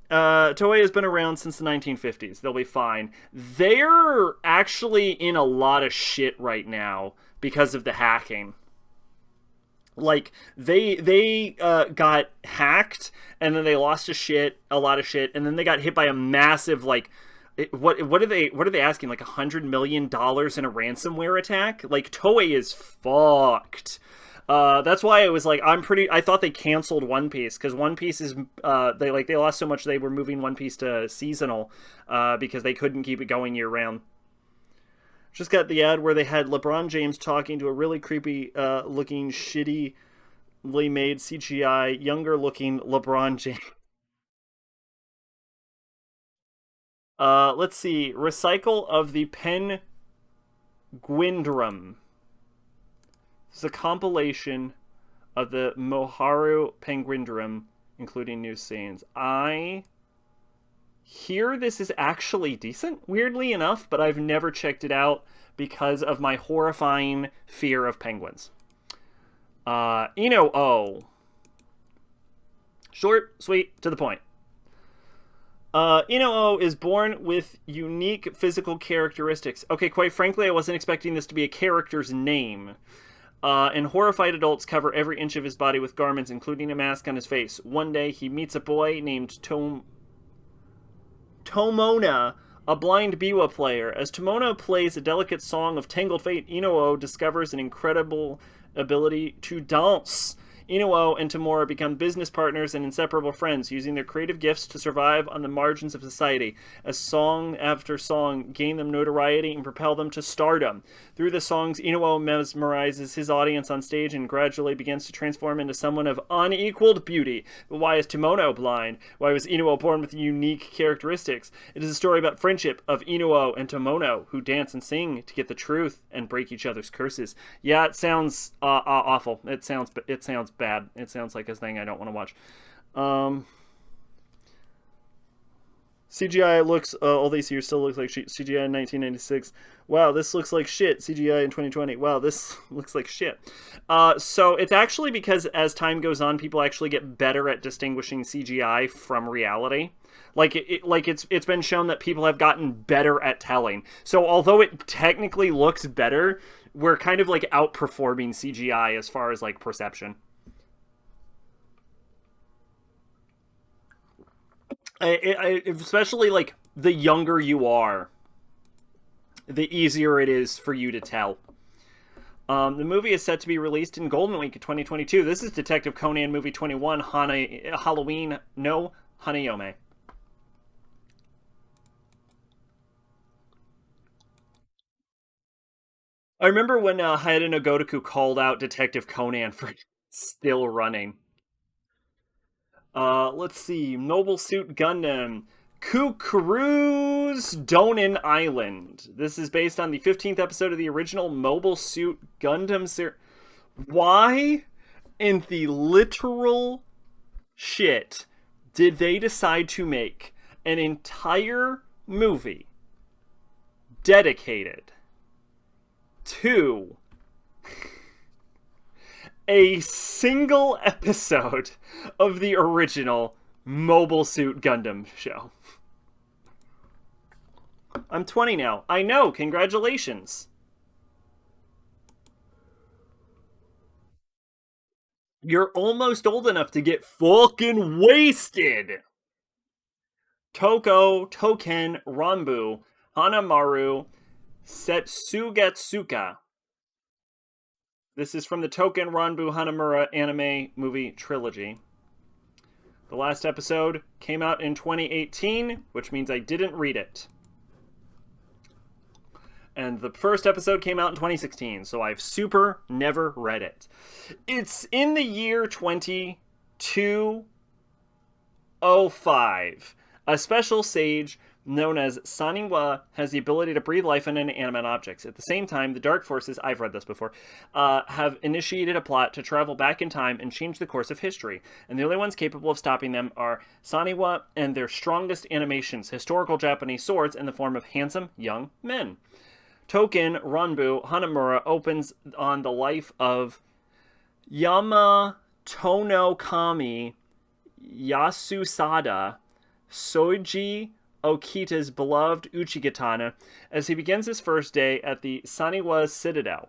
Toei has been around since the 1950s. They'll be fine. They're actually in a lot of shit right now because of the hacking. Like, they got hacked, and then they lost a lot of shit, and then they got hit by a massive, like, what are they asking, like $100 million in a ransomware attack? Like, Toei is fucked. That's why it was like, I thought they canceled One Piece, because One Piece is they lost so much they were moving One Piece to seasonal because they couldn't keep it going year round. Just got the ad where they had LeBron James talking to a really creepy looking shittily made CGI younger looking LeBron James. Let's see. Recycle of the Penguindrum. This is a compilation of the Moharu Penguindrum, including new scenes. I hear this is actually decent, weirdly enough, but I've never checked it out because of my horrifying fear of penguins. Ino-O. Short, sweet, to the point. Ino-O is born with unique physical characteristics. Okay, quite frankly, I wasn't expecting this to be a character's name. And horrified adults cover every inch of his body with garments, including a mask on his face. One day, he meets a boy named Tomona, a blind biwa player. As Tomona plays a delicate song of tangled fate, Ino-O discovers an incredible ability to dance. Ino-O and Tamura become business partners and inseparable friends, using their creative gifts to survive on the margins of society, as song after song gain them notoriety and propel them to stardom. Through the songs, Ino-O mesmerizes his audience on stage and gradually begins to transform into someone of unequaled beauty. But why is Tomono blind? Why was Ino-O born with unique characteristics? It is a story about friendship of Ino-O and Tomono, who dance and sing to get the truth and break each other's curses. Yeah, it sounds awful. It sounds bad. It sounds like a thing I don't want to watch. CGI looks all these years still looks like CGI in 1996. Wow, this looks like shit. CGI in 2020. Wow, this looks like shit. So it's actually because as time goes on, people actually get better at distinguishing CGI from reality. Like it's been shown that people have gotten better at telling. So although it technically looks better, we're kind of like outperforming CGI as far as like perception. Especially like the younger you are, the easier it is for you to tell. The movie is set to be released in Golden Week of 2022. This is Detective Conan movie 21, Halloween no Hanayome. I remember when Hayate no Gotoku called out Detective Conan for still running. Let's see. Mobile Suit Gundam. Kukuru's Donin Island. This is based on the 15th episode of the original Mobile Suit Gundam series. Why in the literal shit did they decide to make an entire movie dedicated to a single episode of the original Mobile Suit Gundam show? I'm 20 now. I know, congratulations. You're almost old enough to get fucking wasted. Token, Ranbu, Hanamaru, Setsugetsuka. This is from the Token, Ranbu, Hanamura anime movie trilogy. The last episode came out in 2018, which means I didn't read it. And the first episode came out in 2016, so I've super never read it. It's in the year 2205. A special sage known as Saniwa has the ability to breathe life into inanimate objects. At the same time, the Dark Forces, I've read this before, have initiated a plot to travel back in time and change the course of history. And the only ones capable of stopping them are Saniwa and their strongest animations, historical Japanese swords in the form of handsome young men. Token, Ranbu, Hanamura opens on the life of Yamatono Kami Yasusada, Soji Okita's beloved Uchigatana, as he begins his first day at the Saniwa Citadel.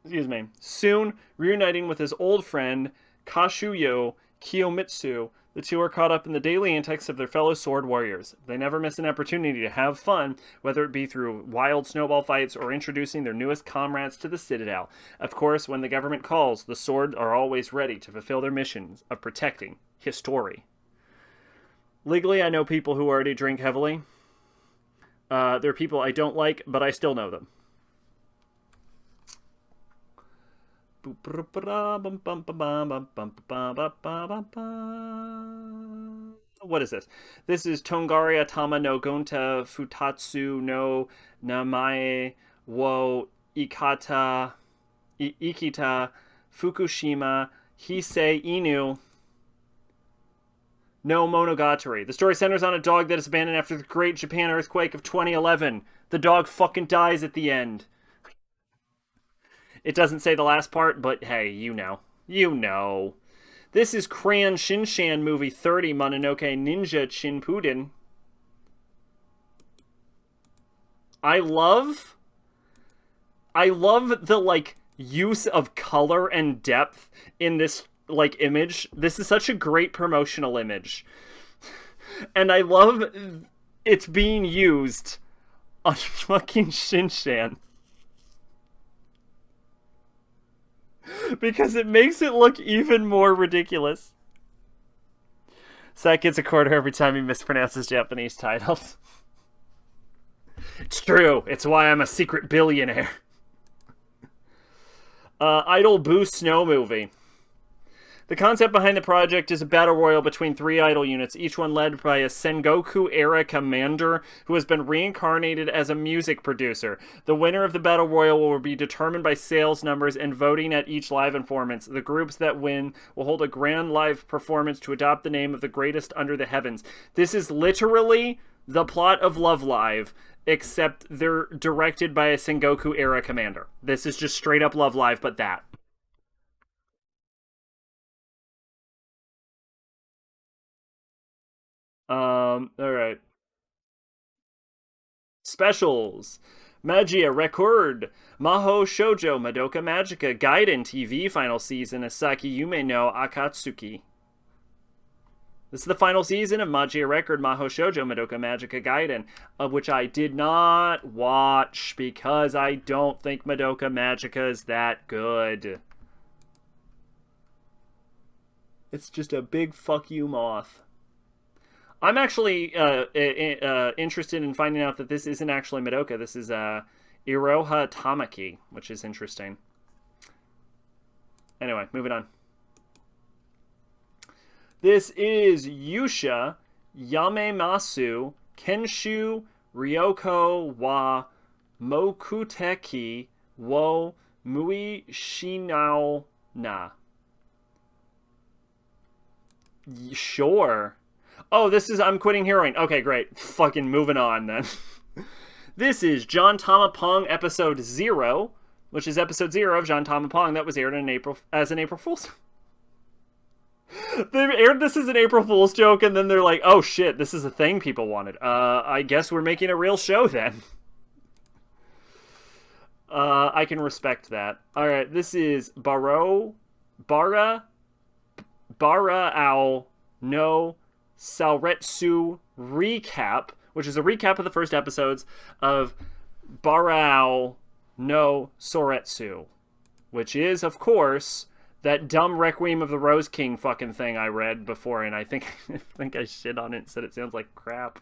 Excuse me. Soon, reuniting with his old friend Kashuyo Kiyomitsu, the two are caught up in the daily antics of their fellow sword warriors. They never miss an opportunity to have fun, whether it be through wild snowball fights or introducing their newest comrades to the Citadel. Of course, when the government calls, the sword are always ready to fulfill their missions of protecting history. Legally, I know people who already drink heavily. They're people I don't like, but I still know them. What is this? This is Tongaria Tama no Gonta Futatsu no Namae wo Ikita Fukushima Hisei Inu no Monogatari. The story centers on a dog that is abandoned after the Great Japan earthquake of 2011. The dog fucking dies at the end. It doesn't say the last part, but hey, you know. You know. This is Crayon Shinshan movie 30, Mononoke Ninja Shinpuden. I love the, like, use of color and depth in this, like, image. This is such a great promotional image. And I love it's being used on fucking Shinshan. Because it makes it look even more ridiculous. Sack gets a quarter every time he mispronounces Japanese titles. It's true. It's why I'm a secret billionaire. Idol Boo Snow movie. The concept behind the project is a battle royal between 3 idol units, each one led by a Sengoku-era commander who has been reincarnated as a music producer. The winner of the battle royal will be determined by sales numbers and voting at each live performance. The groups that win will hold a grand live performance to adopt the name of the greatest under the heavens. This is literally the plot of Love Live, except they're directed by a Sengoku-era commander. This is just straight up Love Live, but that. Alright. Specials. Magia Record. Maho Shoujo Madoka Magica Gaiden TV final season Asaki Yume no Akatsuki. This is the final season of Magia Record Maho Shoujo Madoka Magica Gaiden, of which I did not watch because I don't think Madoka Magica is that good. It's just a big fuck you, moth. I'm actually interested in finding out that this isn't actually Madoka. This is Iroha Tamaki, which is interesting. Anyway, moving on. This is Yusha Yamemasu Kenshu Ryoko wa Mokuteki wo Mui Shinao na. Sure. Oh, this is I'm Quitting Heroing. Okay, great. Fucking moving on then. This is John Tamapong episode 0, which is episode 0 of John Tamapong that was aired in April as an April Fool's. They aired this as an April Fool's joke, and then they're like, oh shit, this is a thing people wanted. I guess we're making a real show then. I can respect that. Alright, this is Barao no Sauretsu recap, which is a recap of the first episodes of Barao no Soretsu, which is, of course, that dumb Requiem of the Rose King fucking thing I read before, and I think I shit on it and said it sounds like crap.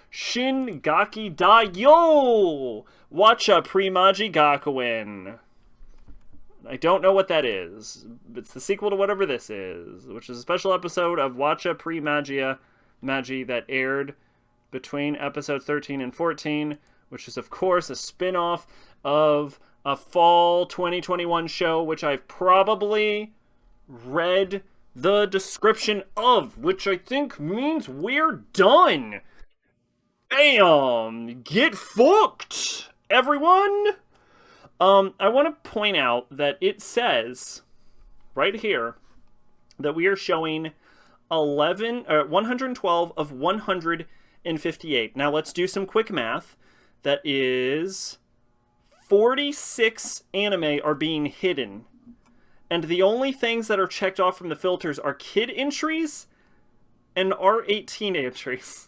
Shin Gaki Da Yo! Wacha Primaji Gakuen. I don't know what that is. It's the sequel to whatever this is, which is a special episode of Wacha Magi that aired between episodes 13 and 14, which is, of course, a spin-off of a fall 2021 show, which I've probably read the description of, which I think means we're done. Bam! Get fucked, everyone! I want to point out that it says right here that we are showing 112 of 158. Now let's do some quick math. That is 46 anime are being hidden. And the only things that are checked off from the filters are kid entries and R18 entries.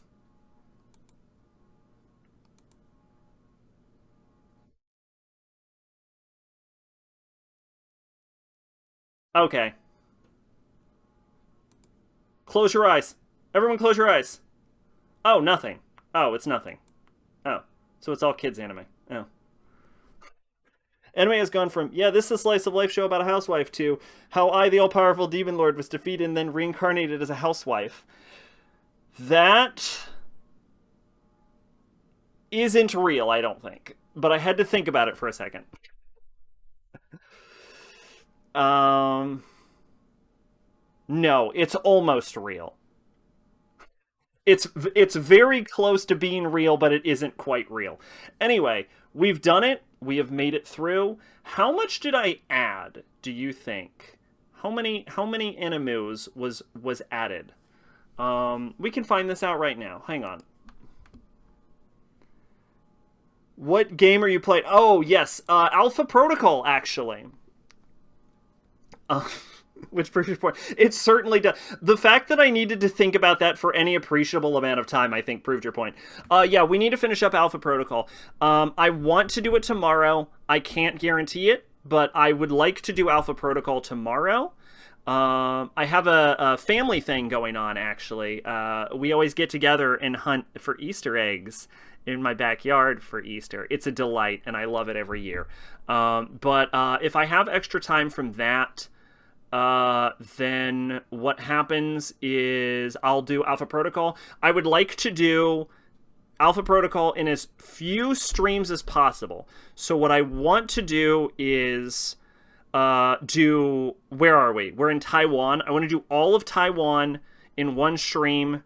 Okay. Close your eyes. Everyone close your eyes. Oh, nothing. Oh, it's nothing. Oh, so it's all kids anime. Oh. Anime has gone from, yeah, this is a slice of life show about a housewife, to how I, the all-powerful demon lord, was defeated and then reincarnated as a housewife. That isn't real, I don't think. But I had to think about it for a second. No, it's almost real. It's very close to being real, but it isn't quite real. Anyway, we've done it. We have made it through. How much did I add, do you think? How many animus was added? We can find this out right now. Hang on. What game are you playing? Oh, yes. Alpha Protocol, actually. Which proves your point. It certainly does. The fact that I needed to think about that for any appreciable amount of time, I think, proved your point. Yeah, we need to finish up Alpha Protocol. I want to do it tomorrow. I can't guarantee it, but I would like to do Alpha Protocol tomorrow. I have a family thing going on, actually. We always get together and hunt for Easter eggs in my backyard for Easter. It's a delight, and I love it every year. But if I have extra time from that, then what happens is I'll do Alpha Protocol. I would like to do Alpha Protocol in as few streams as possible. So what I want to do is where are we? We're in Taiwan. I want to do all of Taiwan in one stream,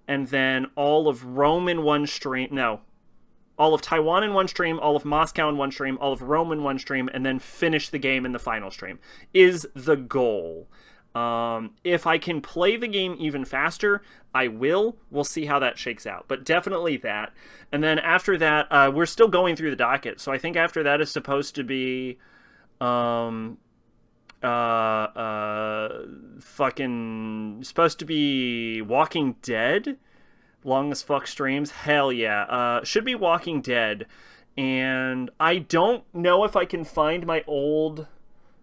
and then all of Rome in one stream. No. All of Taiwan in one stream, all of Moscow in one stream, all of Rome in one stream, and then finish the game in the final stream, is the goal. If I can play the game even faster, I will. We'll see how that shakes out. But definitely that. And then after that, we're still going through the docket. So I think after that is supposed to be Fucking supposed to be Walking Dead. Long as fuck streams. Hell yeah. Should be Walking Dead. And I don't know if I can find my old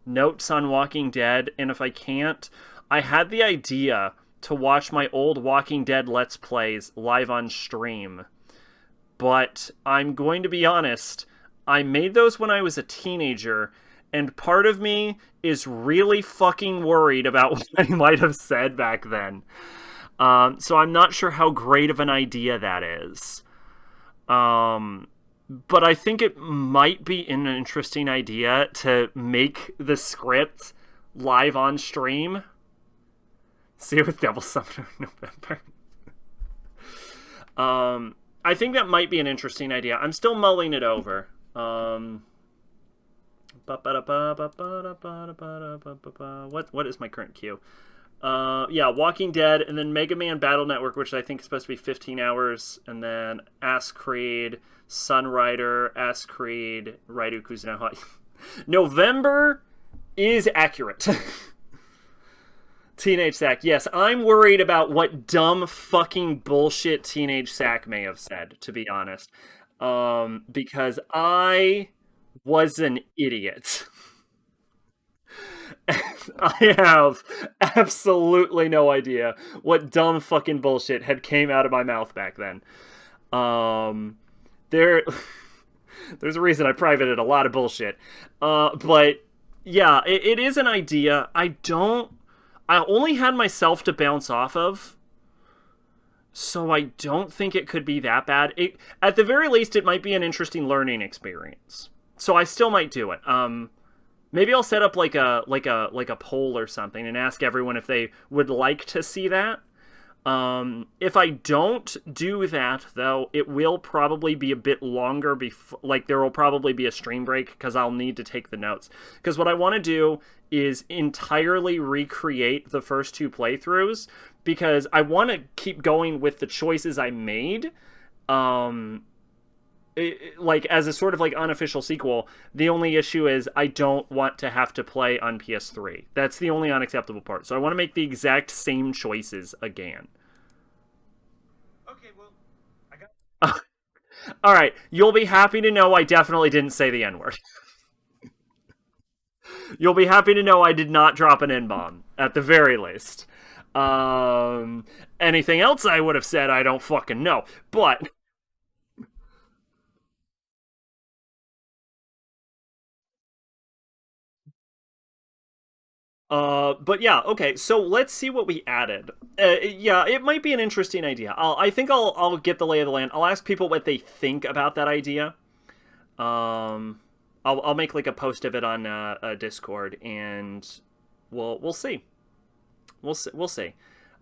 notes on Walking Dead, and if I can't, I had the idea to watch my old Walking Dead Let's Plays live on stream. But I'm going to be honest, I made those when I was a teenager, and part of me is really fucking worried about what I might have said back then. So I'm not sure how great of an idea that is. But I think it might be an interesting idea to make the script live on stream. See it with Devil Summoner in November. I think that might be an interesting idea. I'm still mulling it over. What is my current queue? Yeah, Walking Dead, and then Mega Man Battle Network, which I think is supposed to be 15 hours, and then Ass Creed, Sunrider, Ass Creed, Raidu Kuzunoha. November is accurate. Teenage Sack. Yes, I'm worried about what dumb fucking bullshit Teenage Sack may have said, to be honest. Because I was an idiot. I have absolutely no idea what dumb fucking bullshit had came out of my mouth back then. There's a reason I privated a lot of bullshit. But yeah, it is an idea. I only had myself to bounce off of, so I don't think it could be that bad. At the very least, it might be an interesting learning experience. So I still might do it. Maybe I'll set up like a poll or something and ask everyone if they would like to see that. If I don't do that, though, it will probably be a bit longer. There will probably be a stream break because I'll need to take the notes. Because what I want to do is entirely recreate the first two playthroughs, because I want to keep going with the choices I made. As a sort of unofficial sequel. The only issue is I don't want to have to play on PS3. That's the only unacceptable part. So I want to make the exact same choices again. Okay, well, I got... All right, you'll be happy to know I definitely didn't say the N-word. You'll be happy to know I did not drop an N-bomb, at the very least. Anything else I would have said, I don't fucking know. But... but yeah, okay, so let's see what we added. Yeah, it might be an interesting idea. I think I'll get the lay of the land. I'll ask people what they think about that idea. I'll make a post of it on Discord, and we'll see. We'll see.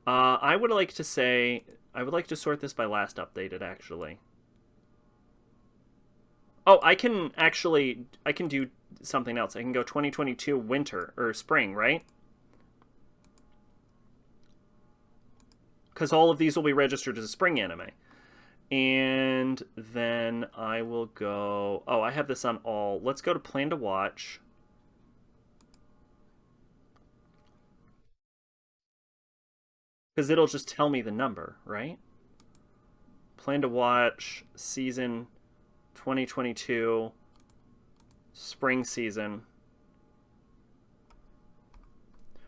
I would like to sort this by last updated, actually. Oh, I can do something else. I can go 2022 winter or spring, right? Because all of these will be registered as a spring anime. And then I will go... Oh, I have this on all. Let's go to plan to watch. Because it'll just tell me the number, right? Plan to watch season 2022 spring season.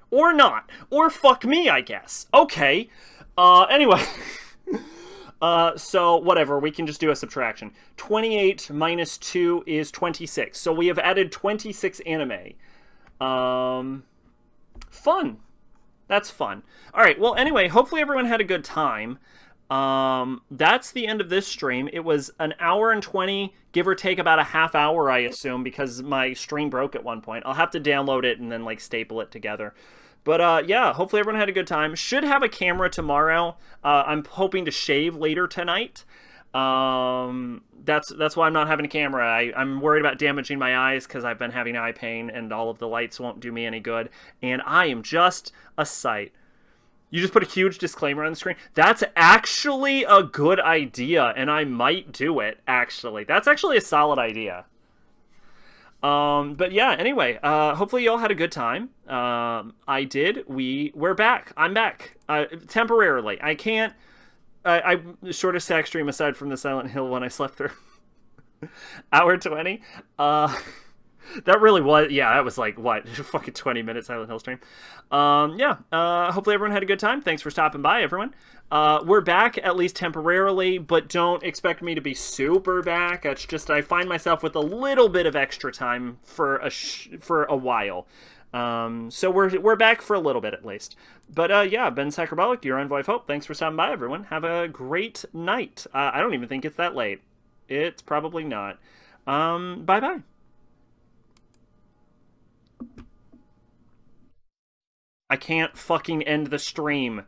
Or not. Or fuck me, I guess. Okay. Anyway. So, whatever. We can just do a subtraction. 28 minus 2 is 26. So we have added 26 anime. Fun. That's fun. Alright, well, anyway, hopefully everyone had a good time. That's the end of this stream. It was an hour and 20, give or take about a half hour, I assume, because my stream broke at one point. I'll have to download it and then staple it together. But yeah, hopefully everyone had a good time. Should have a camera tomorrow. I'm hoping to shave later tonight. That's why I'm not having a camera. I'm worried about damaging my eyes because I've been having eye pain and all of the lights won't do me any good. And I am just a sight. You just put a huge disclaimer on the screen. That's actually a good idea, and I might do it, actually. That's actually a solid idea. But yeah, anyway, hopefully y'all had a good time. I did. We're back. I'm back. Temporarily. I can't. I short of sack stream aside from the Silent Hill one I slept through. Hour 20. That really was, yeah, that was like, what, fucking 20 minutes Silent Hill stream. Yeah, hopefully everyone had a good time. Thanks for stopping by, everyone. We're back, at least temporarily, but don't expect me to be super back. It's just I find myself with a little bit of extra time for a while. So we're back for a little bit, at least. But yeah, Ben Sacrobolic, your envoy of hope. Thanks for stopping by, everyone. Have a great night. I don't even think it's that late. It's probably not. Bye-bye. I can't fucking end the stream.